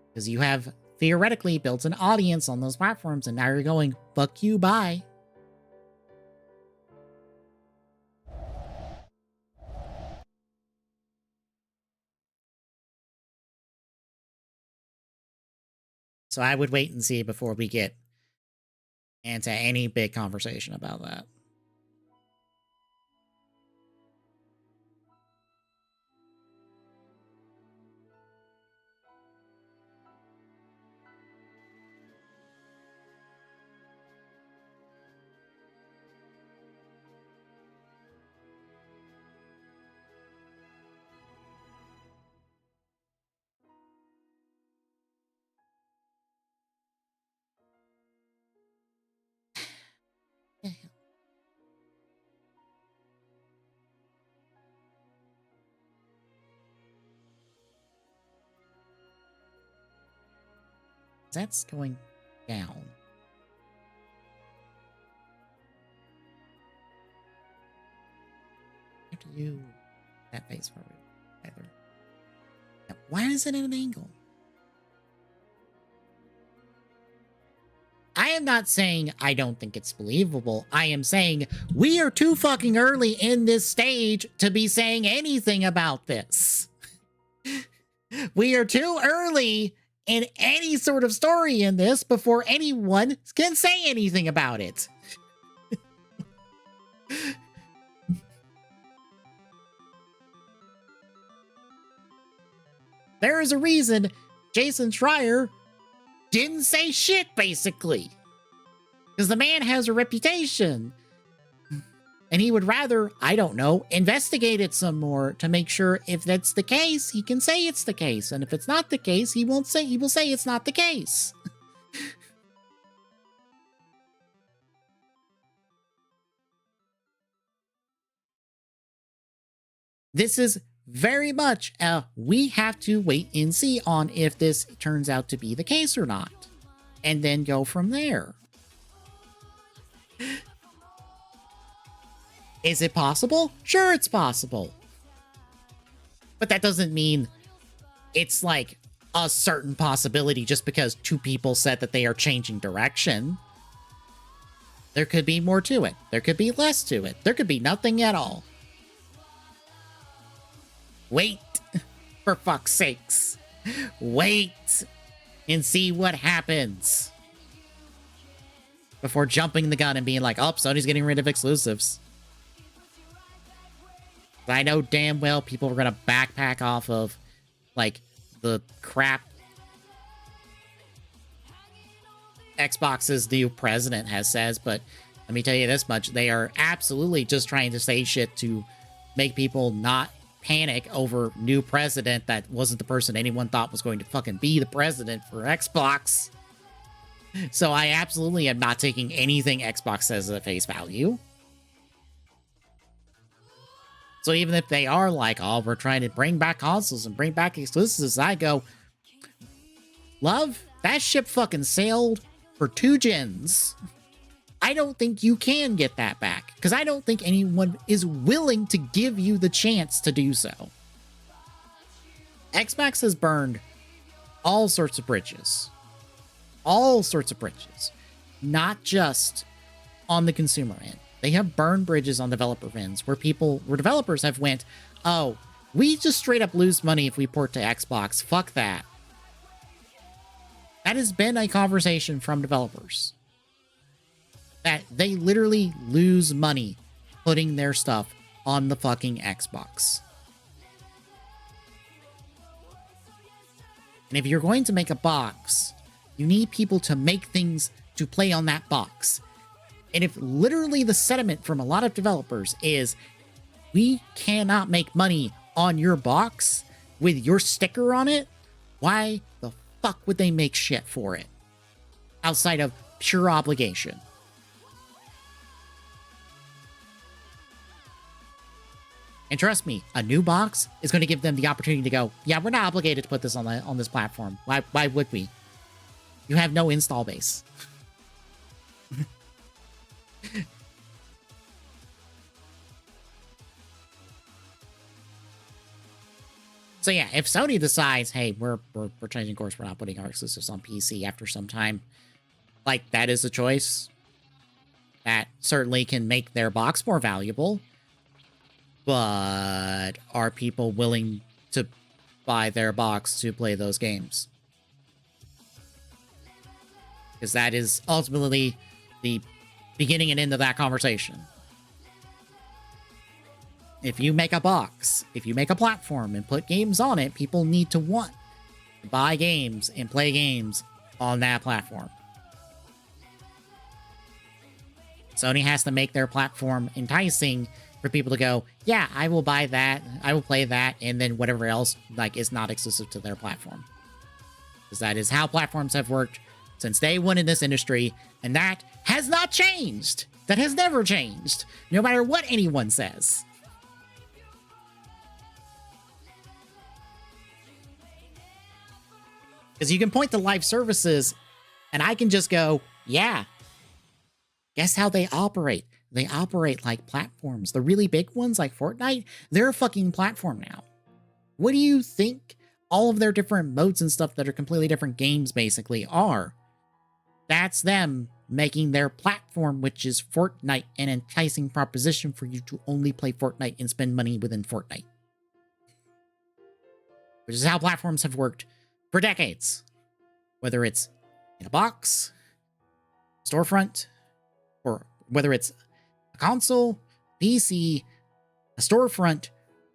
Because you have theoretically built an audience on those platforms, and now you're going, fuck you, bye. So I would wait and see before we get into any big conversation about that. That's going down. How do you that face forward? Either. Now, why is it at an angle? I am not saying I don't think it's believable. I am saying we are too fucking early in this stage to be saying anything about this. We are too early in any sort of story in this before anyone can say anything about it. There is a reason Jason Schreier didn't say shit, basically. Because the man has a reputation. And he would rather, I don't know, investigate it some more to make sure if that's the case, he can say it's the case. And if it's not the case, he will say it's not the case. This is very much we have to wait and see on if this turns out to be the case or not. And then go from there. Is it possible? Sure, it's possible. But that doesn't mean it's like a certain possibility just because two people said that they are changing direction. There could be more to it. There could be less to it. There could be nothing at all. Wait, for fuck's sakes. Wait and see what happens before jumping the gun and being like, oh, Sony's getting rid of exclusives. I know damn well people were going to backpack off of, like, the crap Xbox's new president has says, but let me tell you this much. They are absolutely just trying to say shit to make people not panic over new president that wasn't the person anyone thought was going to fucking be the president for Xbox. So I absolutely am not taking anything Xbox says at face value. So even if they are like, oh, we're trying to bring back consoles and bring back exclusives, I go, love, that ship fucking sailed for 2 gens. I don't think you can get that back, because I don't think anyone is willing to give you the chance to do so. Xbox has burned all sorts of bridges. All sorts of bridges. Not just on the consumer end. They have burned bridges on developer ends where developers have went, oh, we just straight up lose money if we port to Xbox. Fuck that. That has been a conversation from developers. That they literally lose money putting their stuff on the fucking Xbox. And if you're going to make a box, you need people to make things to play on that box. And if literally the sentiment from a lot of developers is, we cannot make money on your box with your sticker on it, why the fuck would they make shit for it? Outside of pure obligation. And trust me, a new box is going to give them the opportunity to go, yeah, we're not obligated to put this on this platform. Why would we? You have no install base. So yeah, if Sony decides, hey, we're changing course, we're not putting our exclusives on PC after some time, like, that is a choice. That certainly can make their box more valuable. But are people willing to buy their box to play those games? Because that is ultimately the beginning and end of that conversation. If you make a box, if you make a platform and put games on it, people need to want to buy games and play games on that platform. Sony has to make their platform enticing for people to go, yeah, I will buy that, I will play that, and then whatever else, like, is not exclusive to their platform. Because that is how platforms have worked since day one in this industry, and that has not changed. That has never changed, no matter what anyone says. Because you can point to live services, and I can just go, yeah, guess how they operate? They operate like platforms. The really big ones like Fortnite, they're a fucking platform now. What do you think all of their different modes and stuff that are completely different games basically are? That's them making their platform, which is Fortnite, an enticing proposition for you to only play Fortnite and spend money within Fortnite. Which is how platforms have worked for decades. Whether it's in a box, storefront, or whether it's a console, PC, a storefront,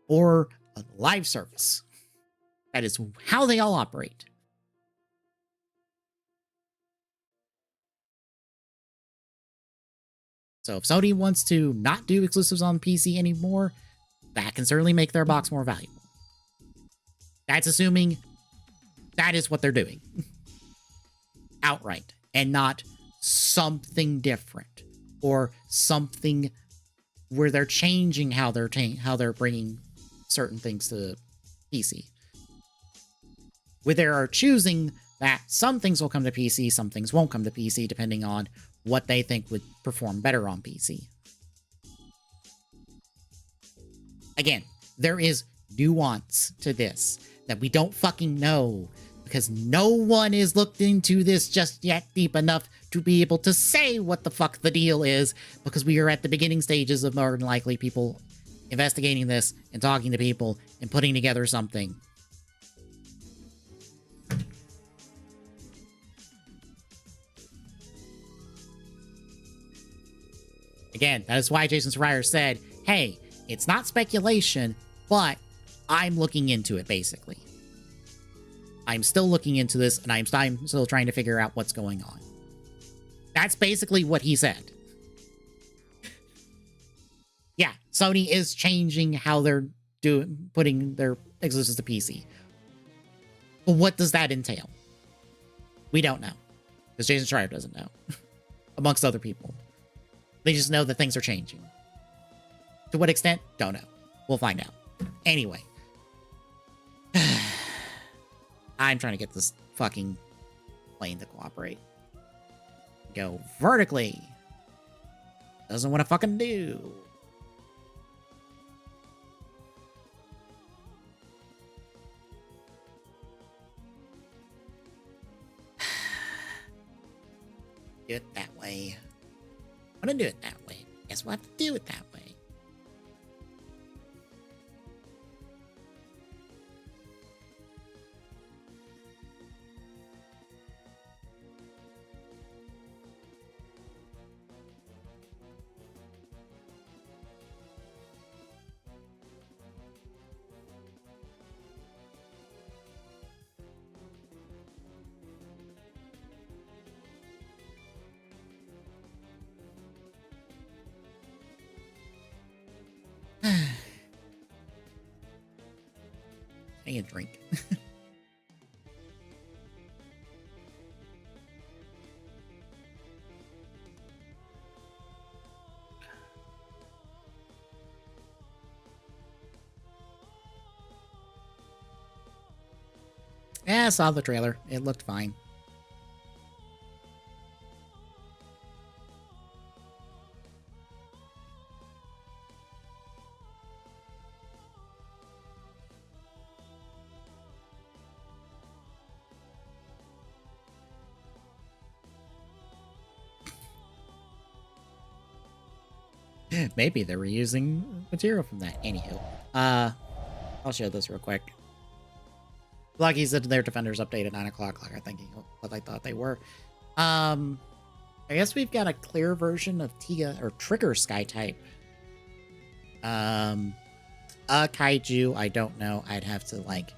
or a live service. That is how they all operate. So if Sony wants to not do exclusives on PC anymore, that can certainly make their box more valuable. That's assuming that is what they're doing. Outright. And not something different. Or something where they're changing how they're bringing certain things to PC. Where they are choosing that some things will come to PC, some things won't come to PC, depending on what they think would perform better on PC. Again, there is nuance to this that we don't fucking know, because no one has looked into this just yet deep enough to be able to say what the fuck the deal is, because we are at the beginning stages of more than likely people investigating this and talking to people and putting together something. Again, that is why Jason Schreier said, hey, it's not speculation, but I'm looking into it, basically. I'm still looking into this, and I'm still trying to figure out what's going on. That's basically what he said. Yeah, Sony is changing how they're putting their exclusives to PC. But what does that entail? We don't know. Because Jason Schreier doesn't know. Amongst other people. They just know that things are changing. To what extent? Don't know. We'll find out. Anyway. I'm trying to get this fucking plane to cooperate. Go vertically. Doesn't want to fucking do. Do it that way. I want to do it that way. Guess we'll have to do it that way. I need a drink. Yeah, I saw the trailer. It looked fine. Maybe they were using material from that. Anywho, I'll show this real quick. Lucky said their defenders update at 9 o'clock, like I thought they were. I guess we've got a clear version of Tiga or Trigger Sky type. A kaiju, I don't know. I'd have to like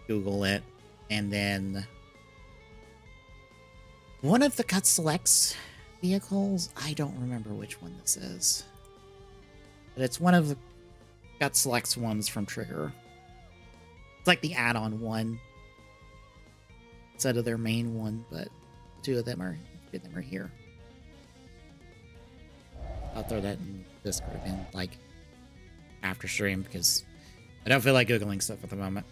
Google it, and then one of the Cut Selects vehicles. I don't remember which one this is, but it's one of the Cut Selects ones from Trigger. It's like the add-on one instead of their main one, but two of them are here. I'll throw that in this group in like after stream because I don't feel like Googling stuff at the moment.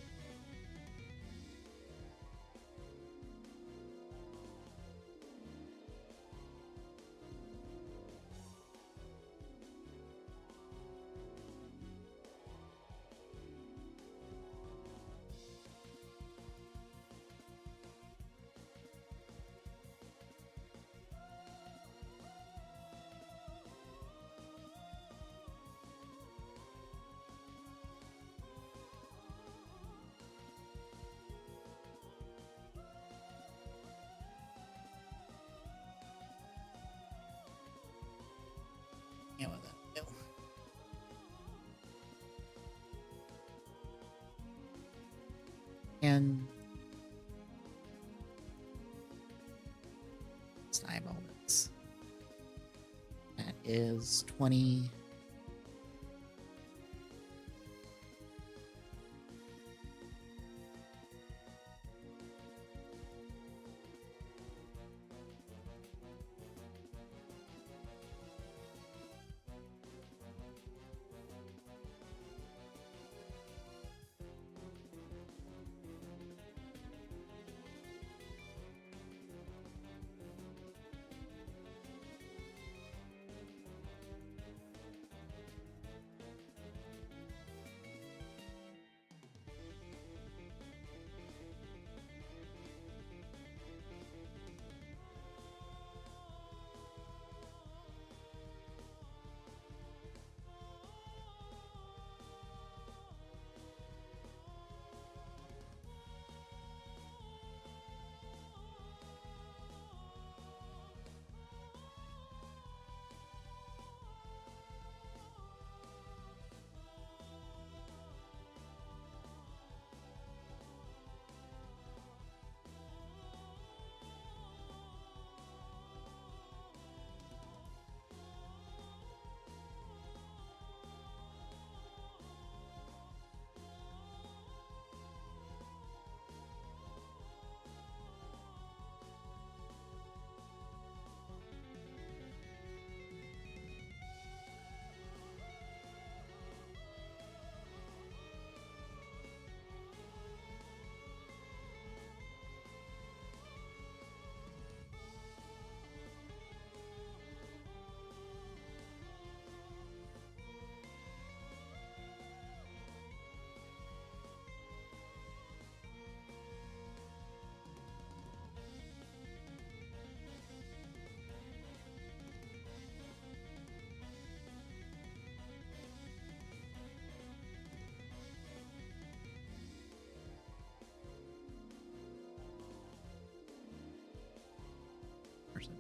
And side moments. That is 20. done.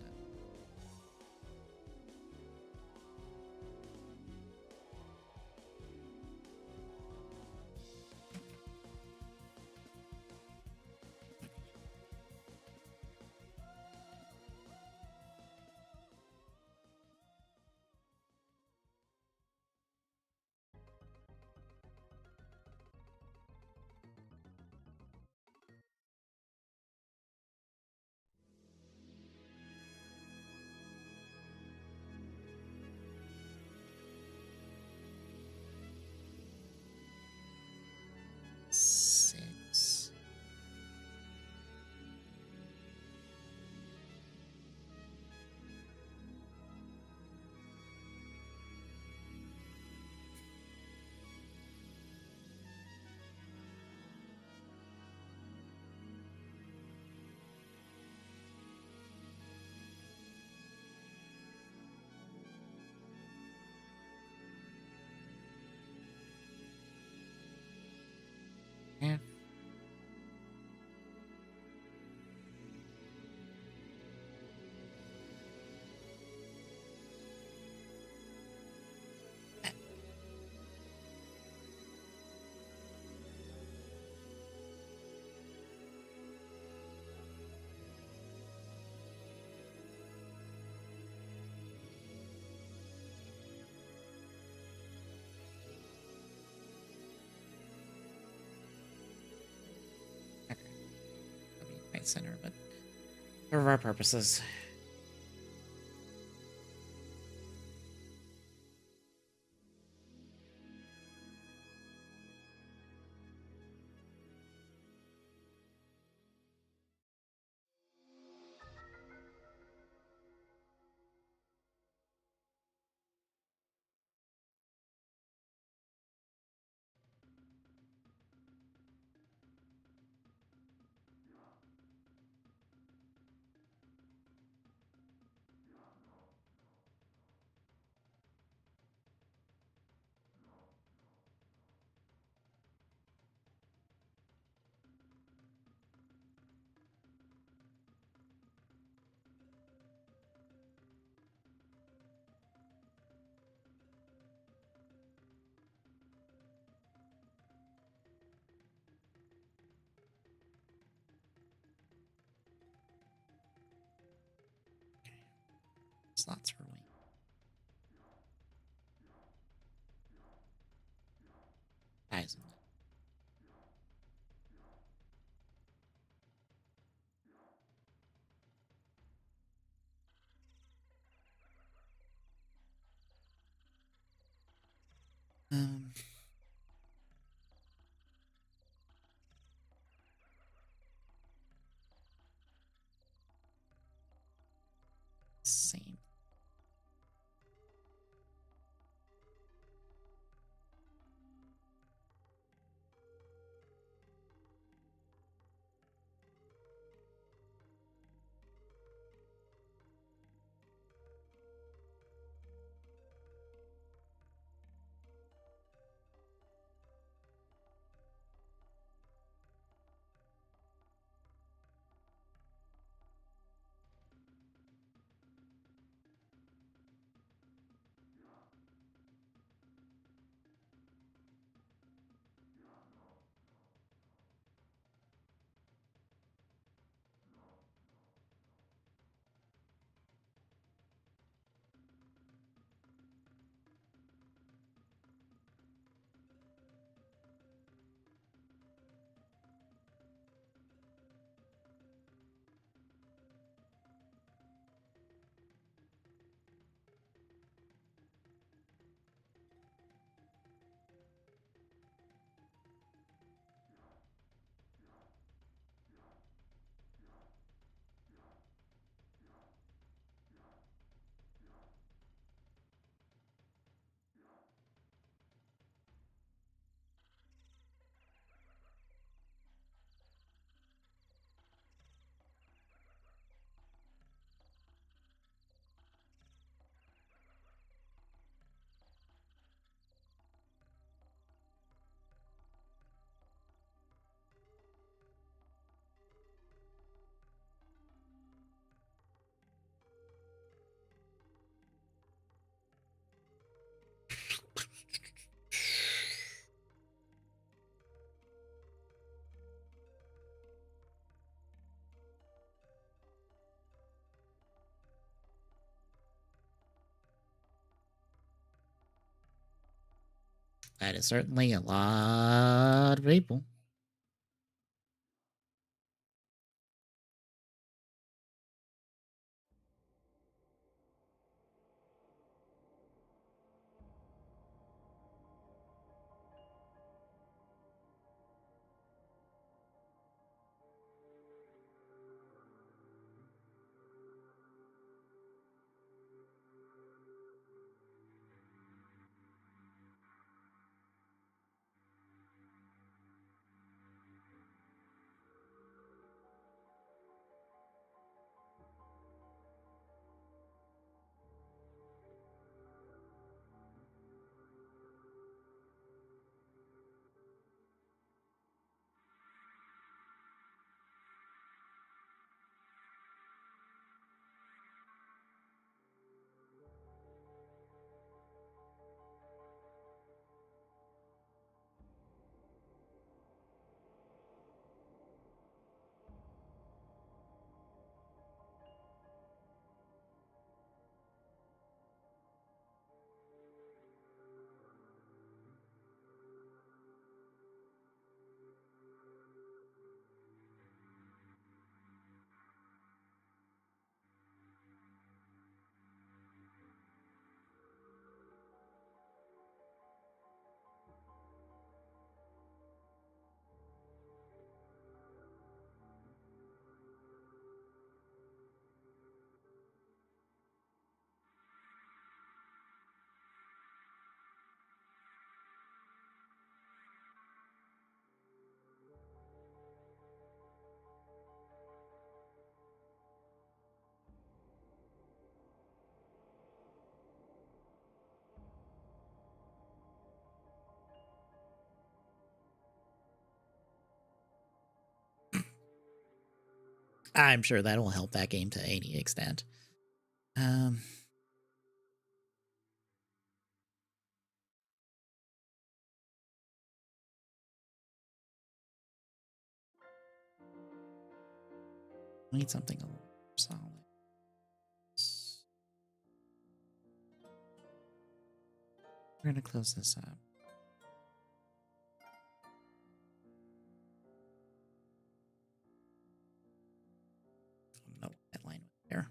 Six. Yeah. Okay. That'll be right center, but for our purposes. Slots for wing. Eyes. Um. Same. That is certainly a lot of people. I'm sure that will help that game to any extent. Need something a little more solid. We're going to close this up. No, that line there.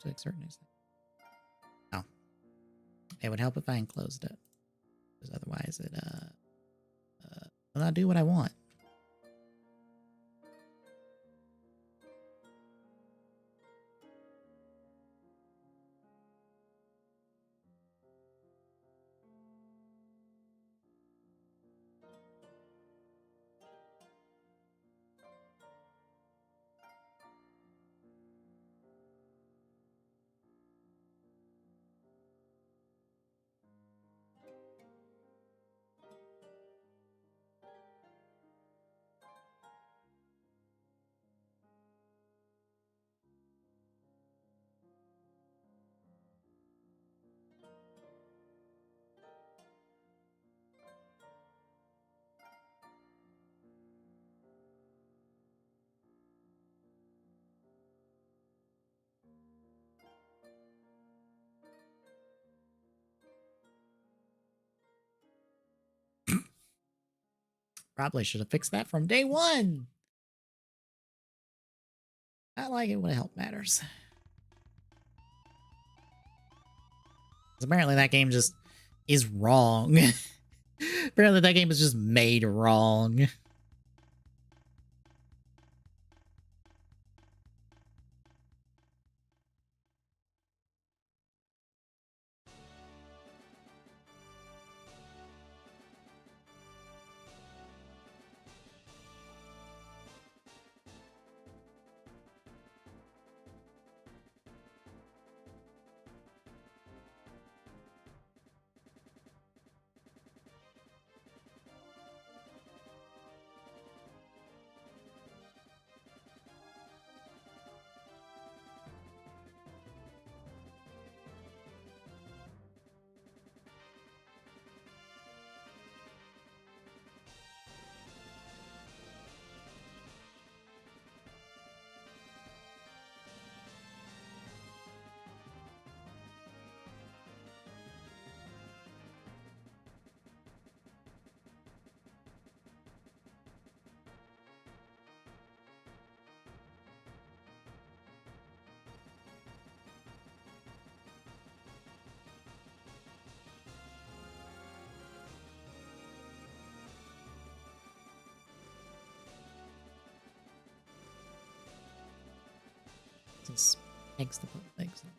To a certain extent. Oh. It would help if I enclosed it. Because otherwise it will not do what I want. Probably should have fixed that from day one. I like it when help matters. Apparently that game just is wrong. Apparently that game is just made wrong. uses eggs to put eggs in.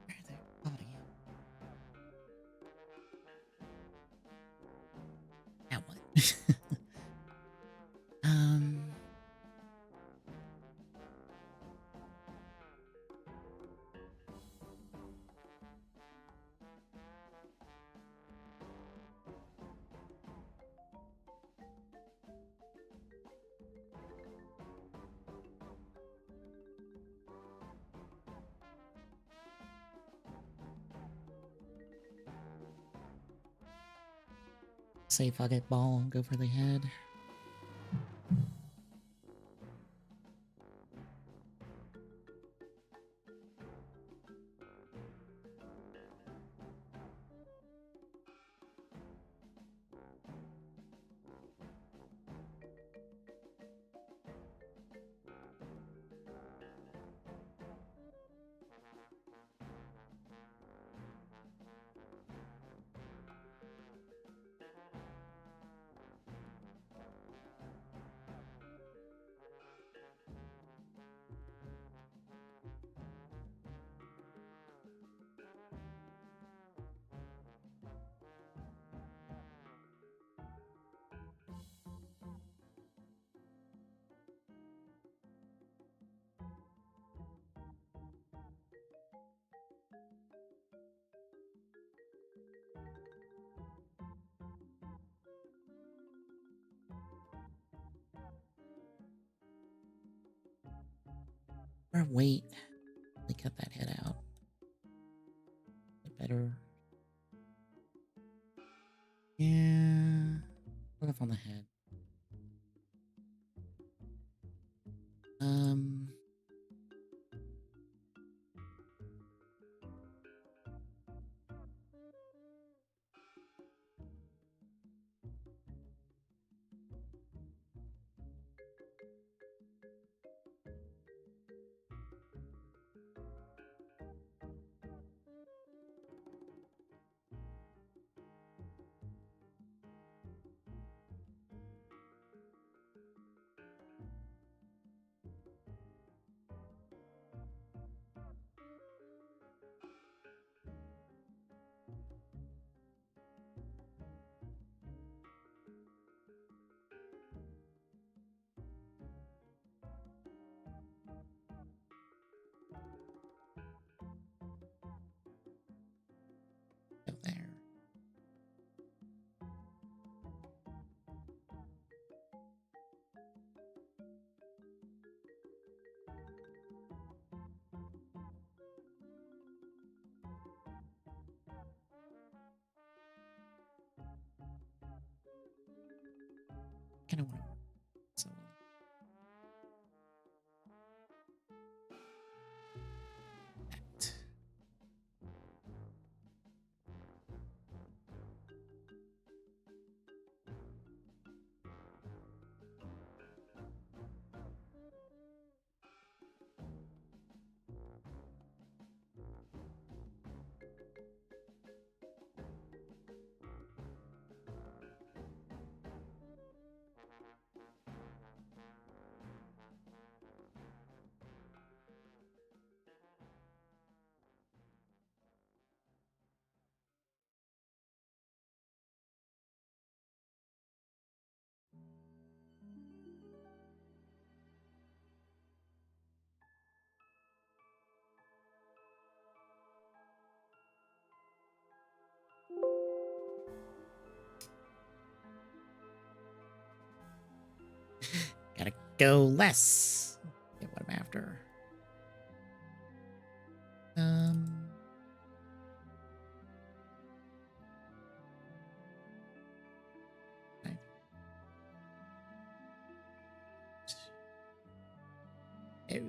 Where the body? Now what? um. Say fuck it, ball, go for the head. Or wait, they cut that head out. Better. Yeah. Put it on the head. kind of want to. So. Gotta go less. Get what I'm after. Right. Oh.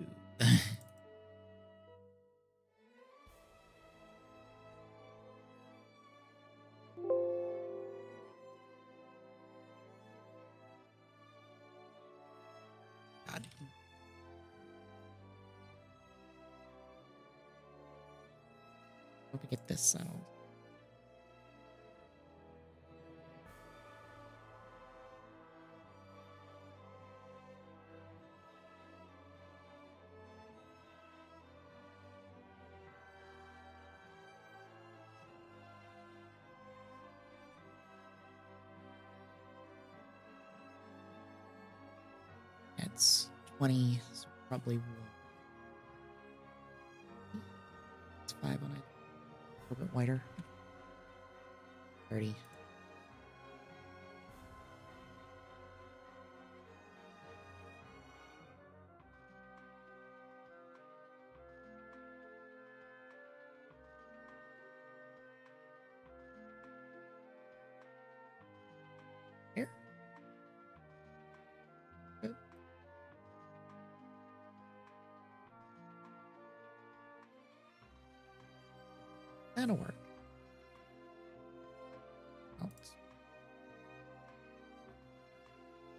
God. Hope we get this settled. That's 20, so probably it's 5 on it. A little bit wider. 30. Here. Good. That'll work. Out.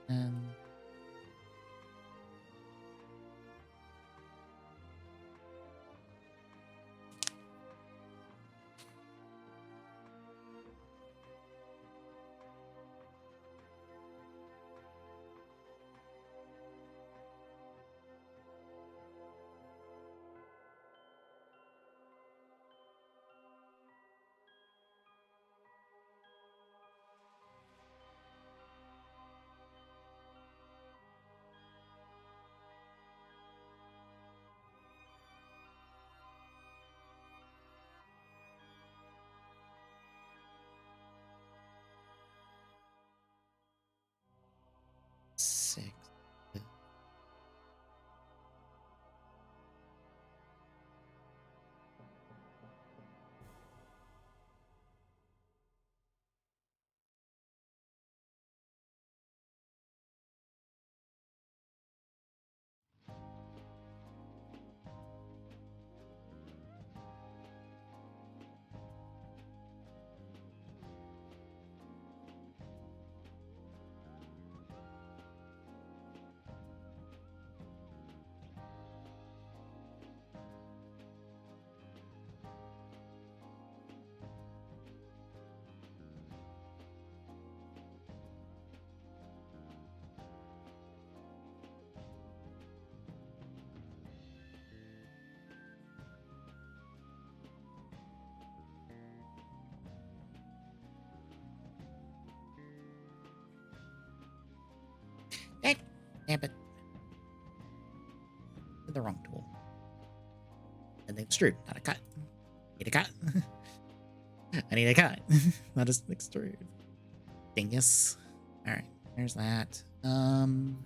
And six. Heck, damn it. The wrong tool. And they extrude, not a cut. Need a cut. I need a cut. Not just extrude. Dingus. Alright, there's that. Real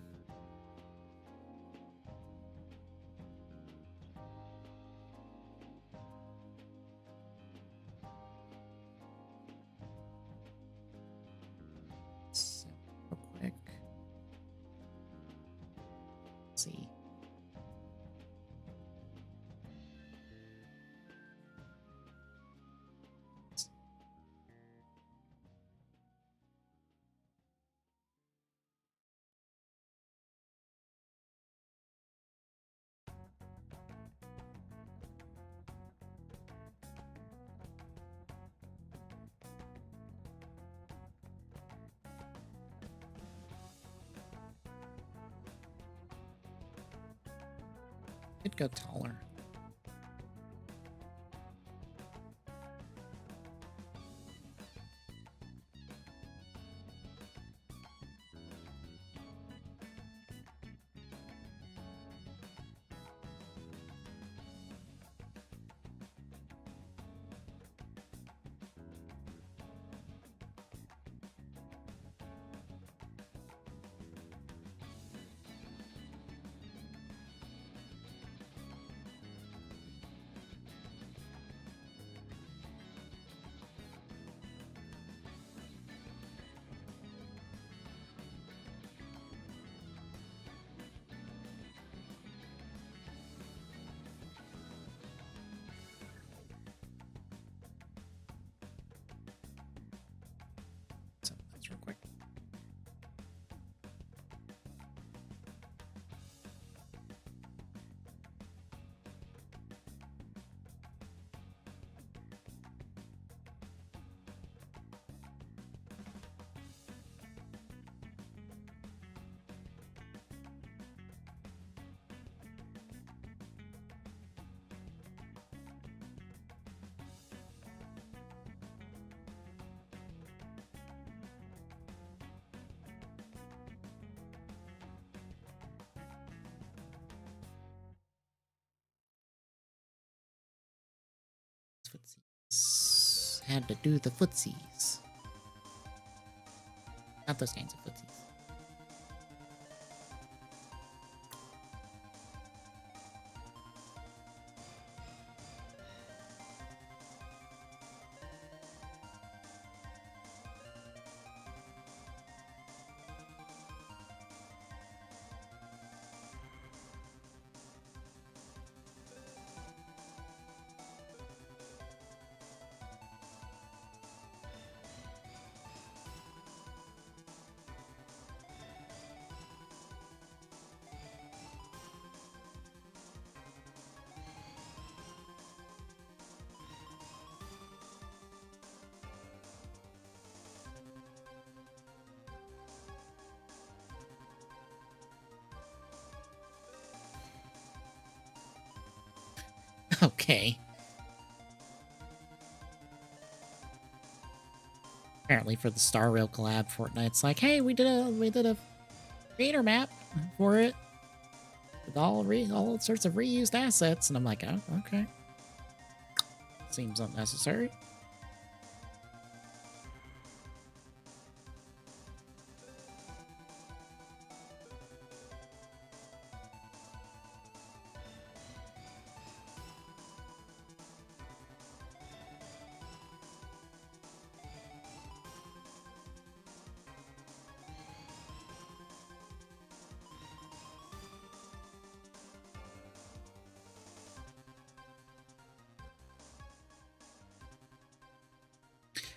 quick. Could go taller. So that's real quick. Footsies. Had to do the footsies. Not those kinds of footsies. Okay. Apparently for the Star Rail collab, Fortnite's like, hey, we did a creator map for it with all sorts of reused assets, and I'm like, oh, okay. Seems unnecessary.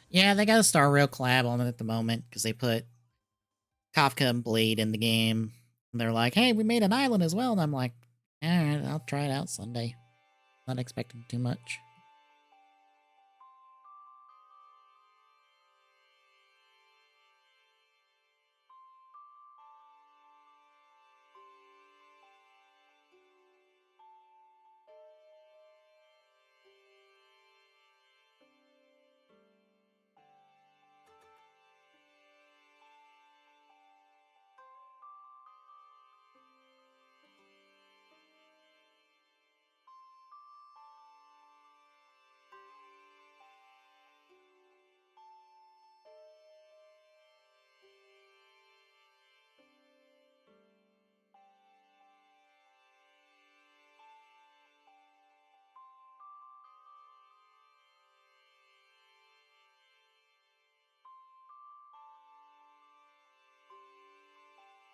Yeah, they got a Star Rail collab on it at the moment because they put Kafka and Blade in the game. And they're like, hey, we made an island as well. And I'm like, all right, I'll try it out Sunday. Not expecting too much.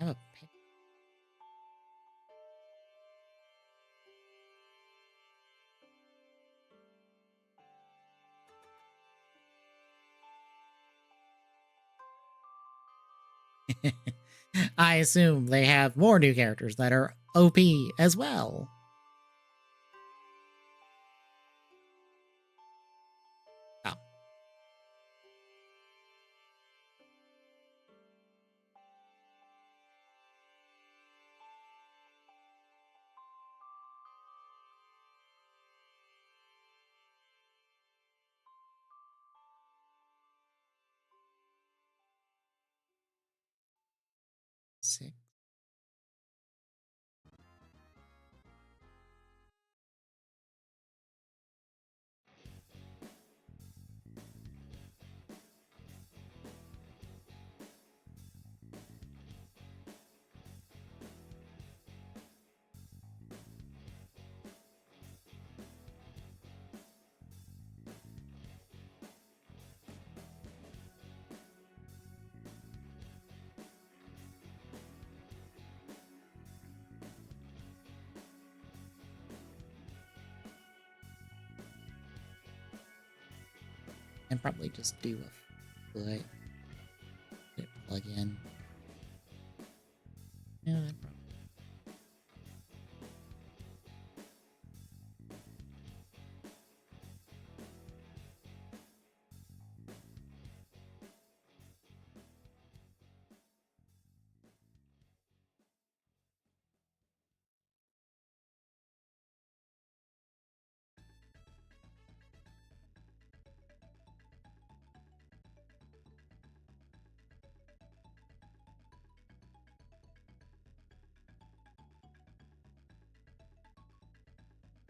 I have a pet. I assume they have more new characters that are OP as well. Oh. 6. And probably just do a foot. Plug in. Yeah, that probably.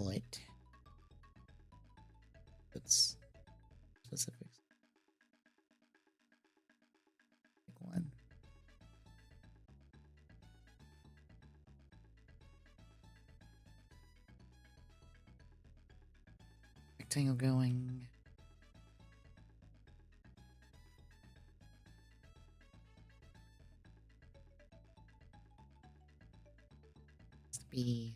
Light. That's specifics. Pick one. Rectangle going. B.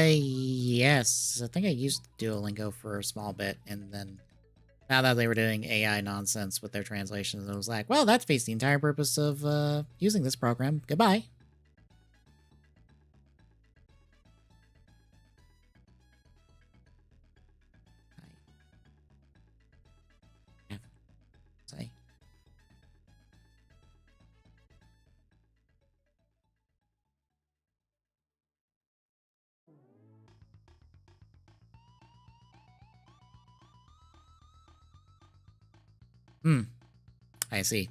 Yes. I think I used Duolingo for a small bit, and then now that they were doing AI nonsense with their translations, I was like, well, that defeats the entire purpose of using this program. Goodbye. Say. I see.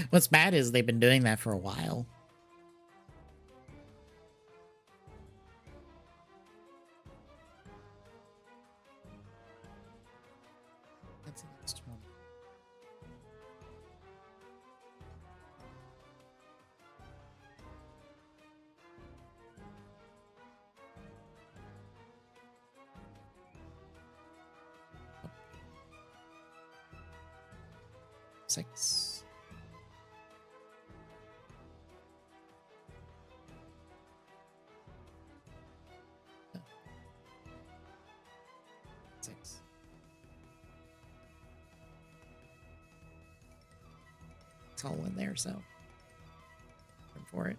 What's bad is they've been doing that for a while. That's the next one. Six. Six. It's all in there, so I'm for it.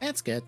That's good.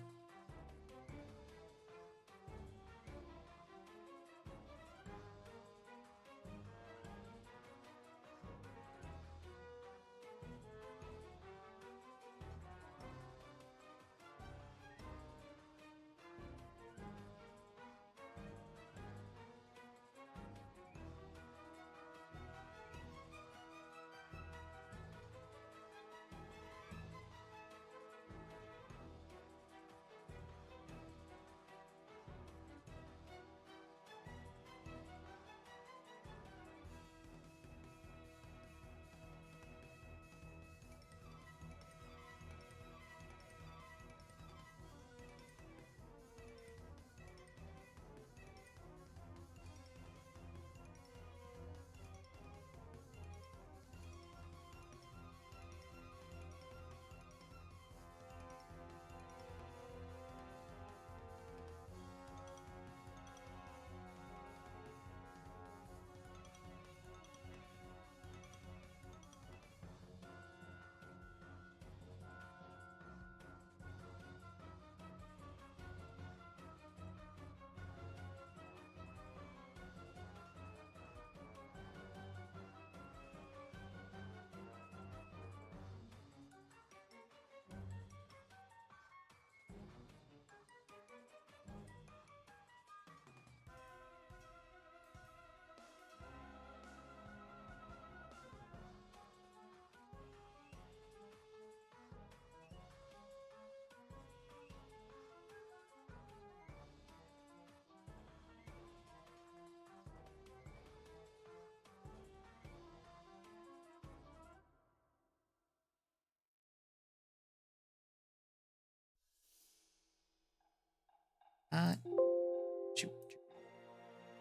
Shoot.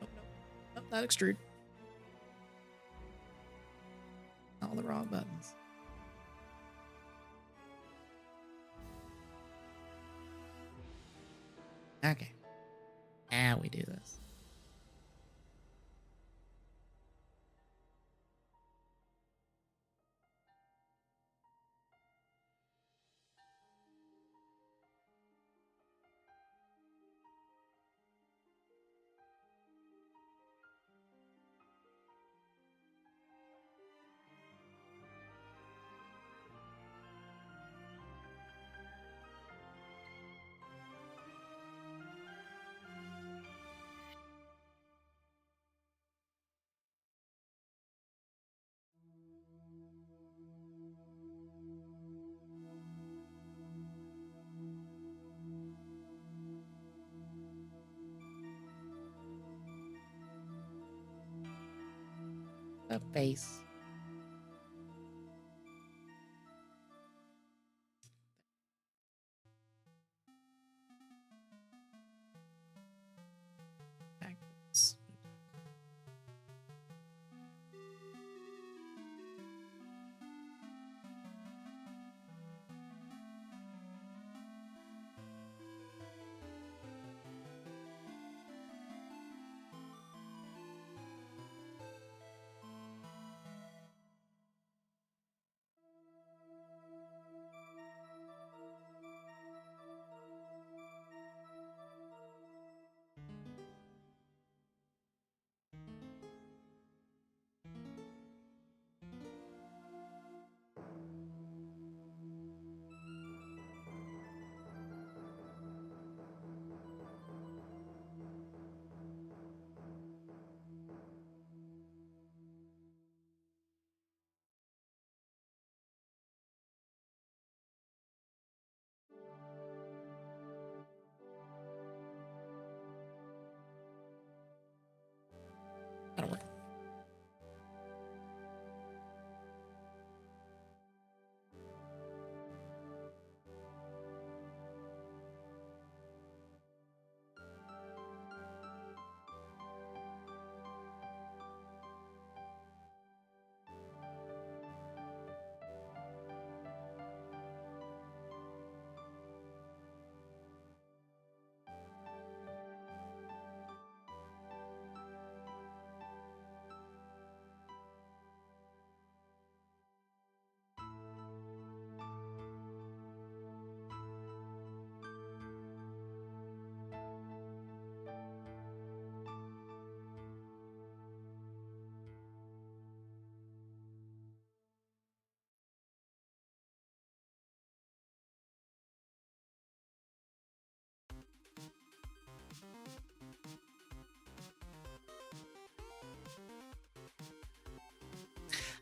Nope, nope. Nope, not extrude. All the wrong buttons. Okay. Now we do this. A face. Backwards. That'll work.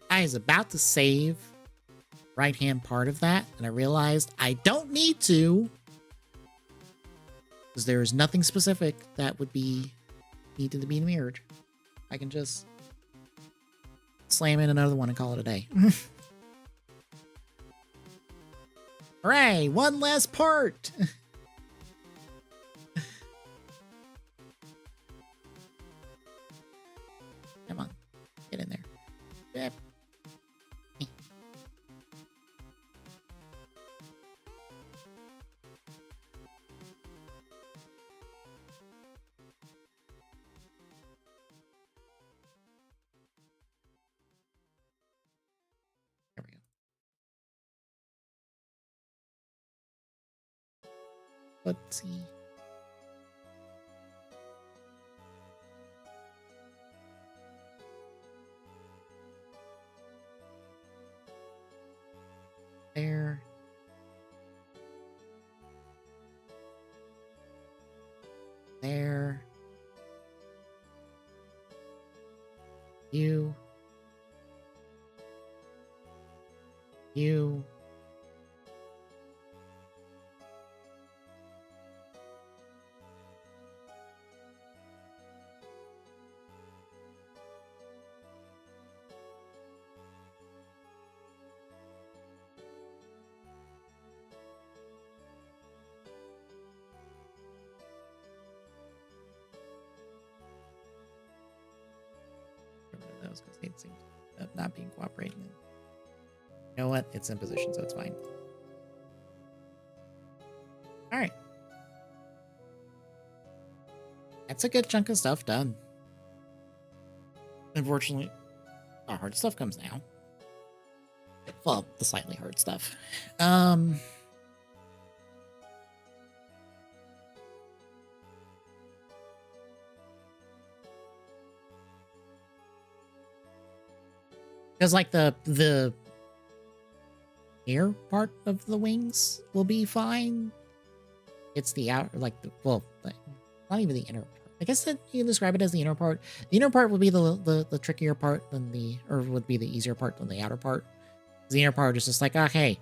I was about to save right hand part of that, and I realized I don't need to, because there is nothing specific that would be needed to be mirrored. I can just slam in another one and call it a day. Hooray! One less part! Come on. Get in there. Yep. There we go. Let's see. There. There. You. You. was going to say it seems not being cooperating. You know what? It's in position, so it's fine. All right. That's a good chunk of stuff done. Unfortunately, our hard stuff comes now. Well, the slightly hard stuff. Because like the air part of the wings will be fine. It's the outer, like the, well, not even the inner part. I guess that you can describe it as the inner part. The inner part would be the trickier part than the, or would be the easier part than the outer part. The inner part is just like, okay,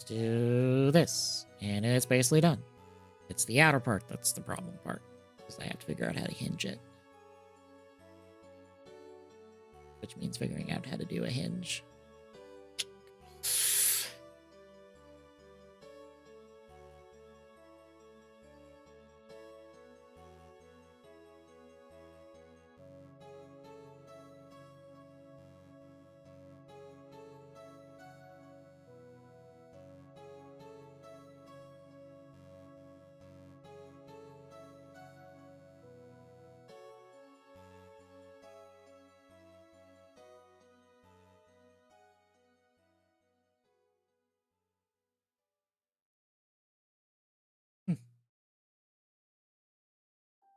do this, and it's basically done. It's the outer part that's the problem part, because I have to figure out how to hinge it. Which means figuring out how to do a hinge.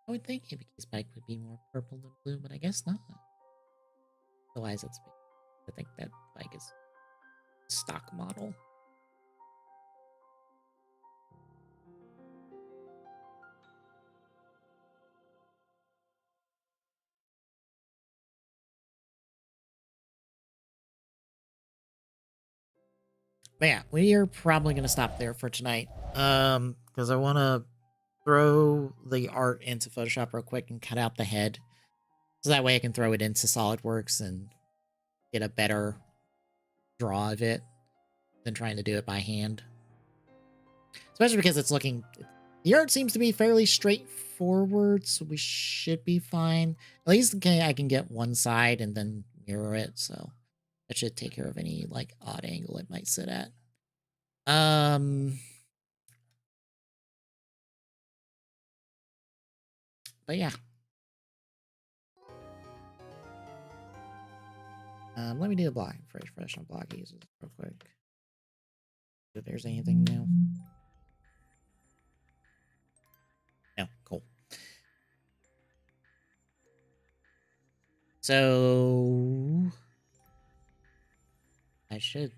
I would think ABK's bike would be more purple than blue, but I guess not. Otherwise, it's. I think that bike is stock model. But yeah, we are probably going to stop there for tonight. Because I want to throw the art into Photoshop real quick and cut out the head. So that way I can throw it into SolidWorks and get a better draw of it than trying to do it by hand. Especially because it's looking... The art seems to be fairly straightforward, so we should be fine. At least I can get one side and then mirror it, so that should take care of any, like, odd angle it might sit at. But yeah. Let me do a block, fresh on block uses real quick. If there's anything new. No, cool. So I should.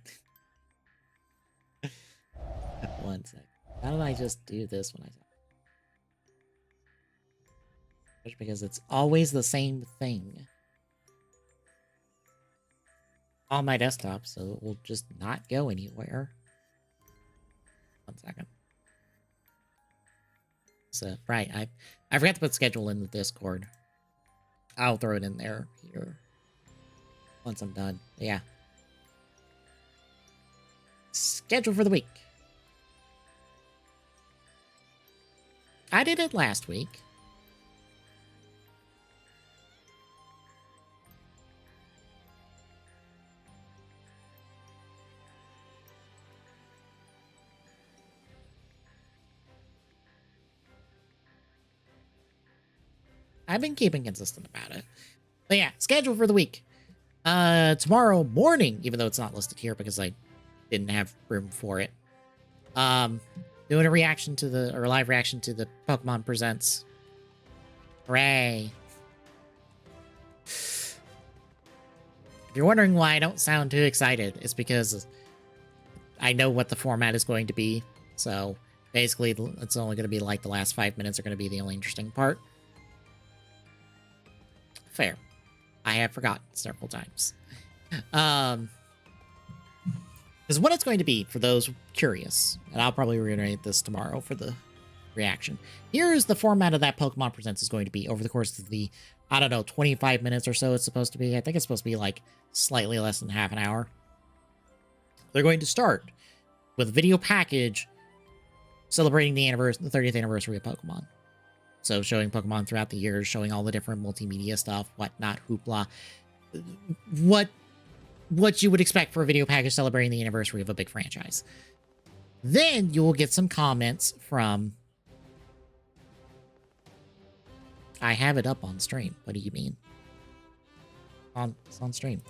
One sec. How did I just do this when I? Just because it's always the same thing on my desktop, so it will just not go anywhere. 1 second. So right, I forgot to put schedule in the Discord. I'll throw it in there here once I'm done. Yeah. Schedule for the week. I did it last week. I've been keeping consistent about it. But yeah, schedule for the week. Tomorrow morning, even though it's not listed here because I didn't have room for it. Doing a reaction to the, or live reaction to the Pokemon Presents. Hooray. If you're wondering why I don't sound too excited, it's because I know what the format is going to be. So basically, it's only going to be like the last 5 minutes are going to be the only interesting part. Fair. I have forgotten several times. Because what it's going to be, for those curious, and I'll probably reiterate this tomorrow for the reaction. Here's the format of that Pokemon Presents is going to be over the course of the, I don't know, 25 minutes or so it's supposed to be. I think it's supposed to be like slightly less than half an hour. They're going to start with a video package celebrating the 30th anniversary of Pokemon. So showing Pokemon throughout the years, showing all the different multimedia stuff, whatnot, hoopla. what you would expect for a video package celebrating the anniversary of a big franchise. Then you will get some comments from... I have it up on stream. What do you mean? It's on stream.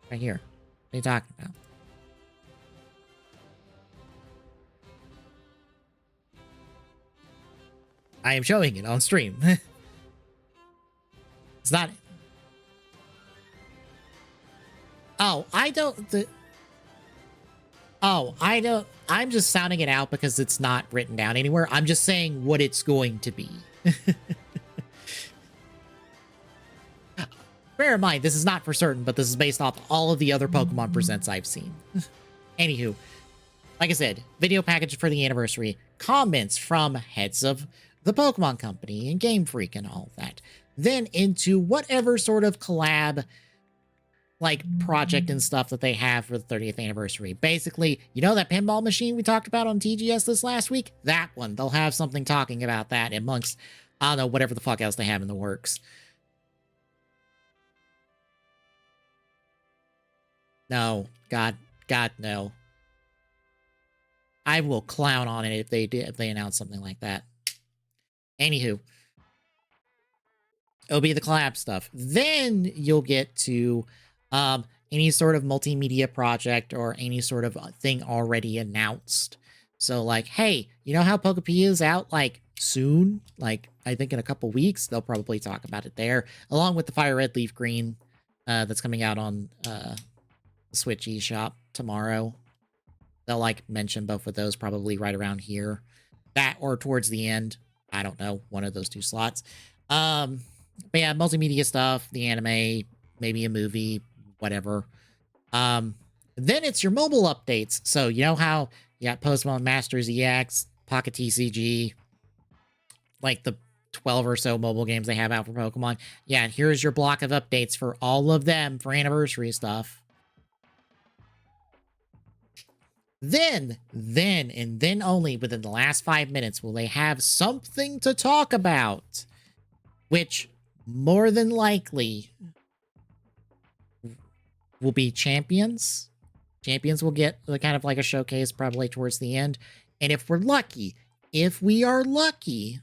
Right here. What are you talking about? I am showing it on stream. It's not... Oh, I don't... I'm just sounding it out because it's not written down anywhere. I'm just saying what it's going to be. Bear in mind, this is not for certain, but this is based off all of the other Pokemon Presents I've seen. Anywho, like I said, video package for the anniversary, comments from heads of the Pokemon Company and Game Freak and all that. Then into whatever sort of collab, like, project and stuff that they have for the 30th anniversary. Basically, you know that pinball machine we talked about on TGS this last week? That one. They'll have something talking about that amongst, I don't know, whatever the fuck else they have in the works. No. God, no. I will clown on it if they announce something like that. Anywho. It'll be the collab stuff. Then you'll get to any sort of multimedia project or any sort of thing already announced. So, like, hey, you know how Pokepia is out, like, soon? Like, I think in a couple weeks, they'll probably talk about it there, along with the Fire Red Leaf Green that's coming out on the Switch eShop tomorrow. They'll, like, mention both of those probably right around here. That or towards the end. I don't know. One of those two slots. But yeah, multimedia stuff, the anime, maybe a movie, whatever. Then it's your mobile updates. So you know how you got Pokemon Masters EX, Pocket TCG, like the 12 or so mobile games they have out for Pokemon. Yeah, here's your block of updates for all of them for anniversary stuff. Then, and then only within the last 5 minutes will they have something to talk about, which more than likely will be champions. Champions will get kind of like a showcase probably towards the end. And if we are lucky,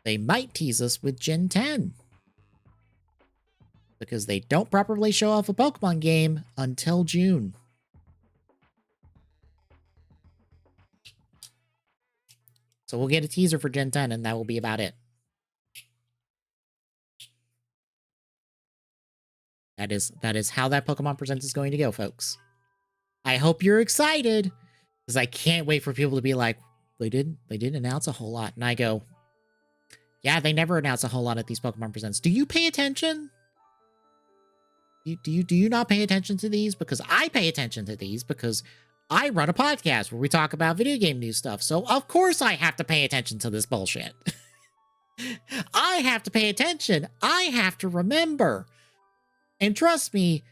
they might tease us with Gen 10. Because they don't properly show off a Pokemon game until June. So we'll get a teaser for Gen 10, and that will be about it. That is how that Pokemon Presents is going to go, folks. I hope you're excited, because I can't wait for people to be like, they didn't announce a whole lot. And I go, yeah, they never announce a whole lot at these Pokemon Presents. Do you pay attention? Do you not pay attention to these? Because I pay attention to these because I run a podcast where we talk about video game news stuff. So of course I have to pay attention to this bullshit. I have to pay attention. I have to remember. And trust me,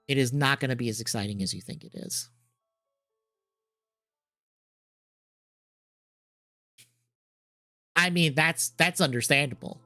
it is not going to be as exciting as you think it is. I mean, that's understandable.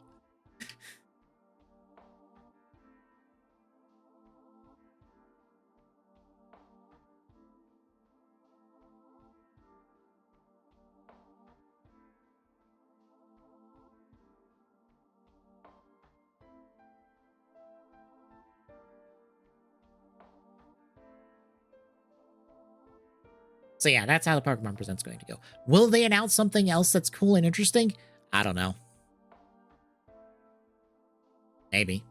So yeah, that's how the Pokemon Present's going to go. Will they announce something else that's cool and interesting? I don't know. Maybe.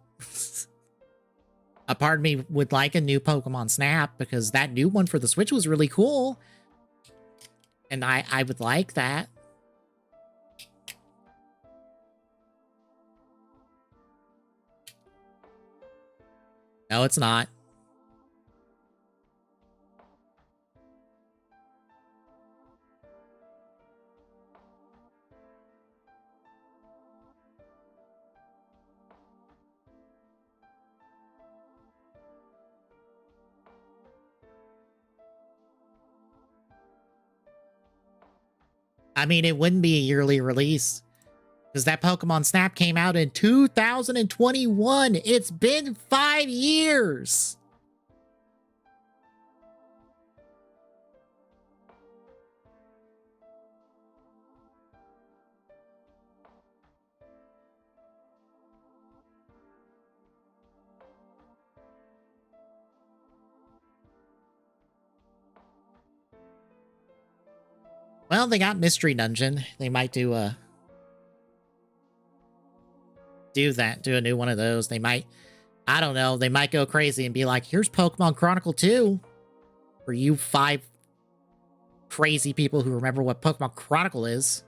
A part of me would like a new Pokemon Snap because that new one for the Switch was really cool. And I would like that. No, it's not. I mean, it wouldn't be a yearly release Because that Pokemon Snap came out in 2021. It's been 5 years. Well, they got Mystery Dungeon. They might do a do a new one of those. They might, I don't know, they might go crazy and be like, here's Pokemon Chronicle 2 for you 5 crazy people who remember what Pokemon Chronicle is.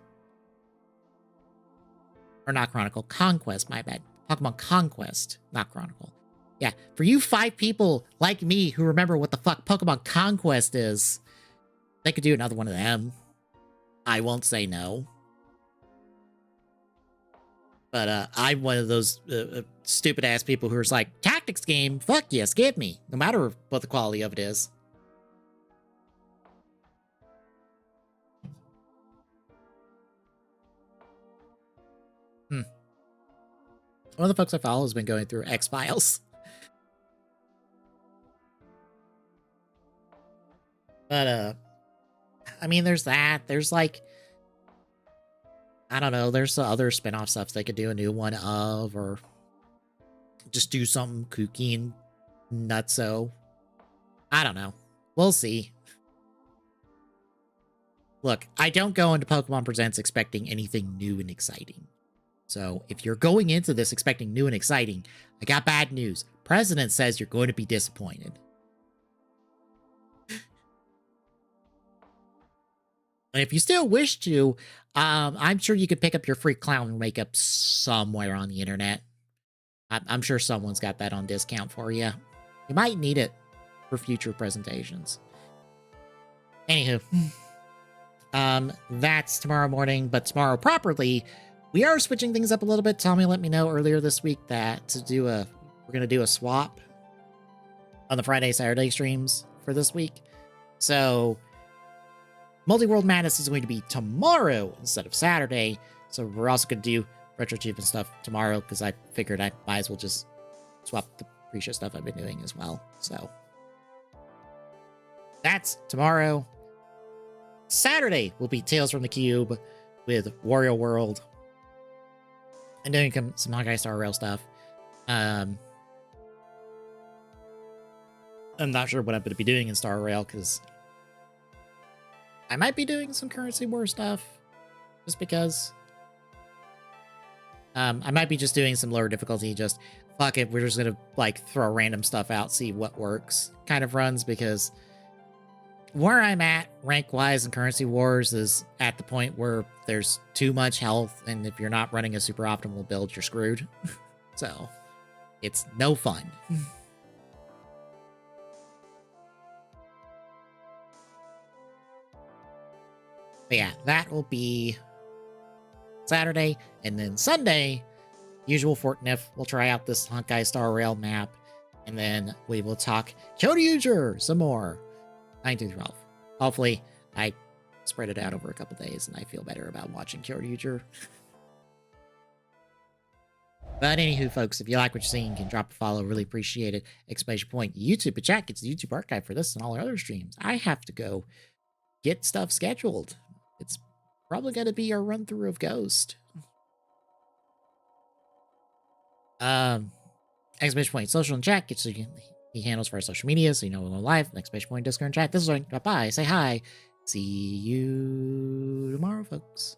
Or not Chronicle, Conquest, my bad. Pokemon Conquest, not Chronicle. Yeah, for you 5 people like me who remember what the fuck Pokemon Conquest is, they could do another one of them. I won't say no. But I'm one of those stupid-ass people who are like, tactics game, fuck yes, give me. No matter what the quality of it is. One of the folks I follow has been going through X-Files. But, I mean, there's that. There's, like, I don't know, there's other spin-off stuff they could do a new one of, or just do something kooky and nutso. I don't know. We'll see. Look, I don't go into Pokemon Presents expecting anything new and exciting. So if you're going into this expecting new and exciting, I got bad news. President says you're going to be disappointed. And if you still wish to, I'm sure you could pick up your free clown makeup somewhere on the internet. I'm sure someone's got that on discount for you. You might need it for future presentations. Anywho, that's tomorrow morning, but tomorrow properly, we are switching things up a little bit. Tommy let me know earlier this week that we're going to do a swap on the Friday, Saturday streams for this week. So Multi-World Madness is going to be tomorrow instead of Saturday. So we're also going to do Retro Chief and stuff tomorrow because I figured I might as well just swap the pre-show stuff I've been doing as well. So that's tomorrow. Saturday will be Tales from the Cube with Wario World. And doing some Honkai Star Rail stuff. I'm not sure what I'm going to be doing in Star Rail because I might be doing some Currency War stuff just because. I might be just doing some lower difficulty, just fuck it, we're just going to like throw random stuff out, see what works kind of runs, because where I'm at rank-wise in Currency Wars is at the point where there's too much health, and if you're not running a super optimal build, you're screwed. So, it's no fun. But yeah, that will be Saturday, and then Sunday, usual Fortnite, we'll try out this Honkai Star Rail map, and then we will talk Kyoryuger some more. 9-12. Hopefully, I spread it out over a couple days and I feel better about watching Kyoryuger. But anywho, folks, if you like what you're seeing, you can drop a follow. Really appreciate it. Exclamation point YouTube. But chat gets the YouTube archive for this and all our other streams. I have to go get stuff scheduled. It's probably going to be our run through of Ghost. Exclamation point social and chat gets he handles for our social media, so you know we're going live. Exclamation point Discord and chat. This is going drop by, say hi. See you tomorrow, folks.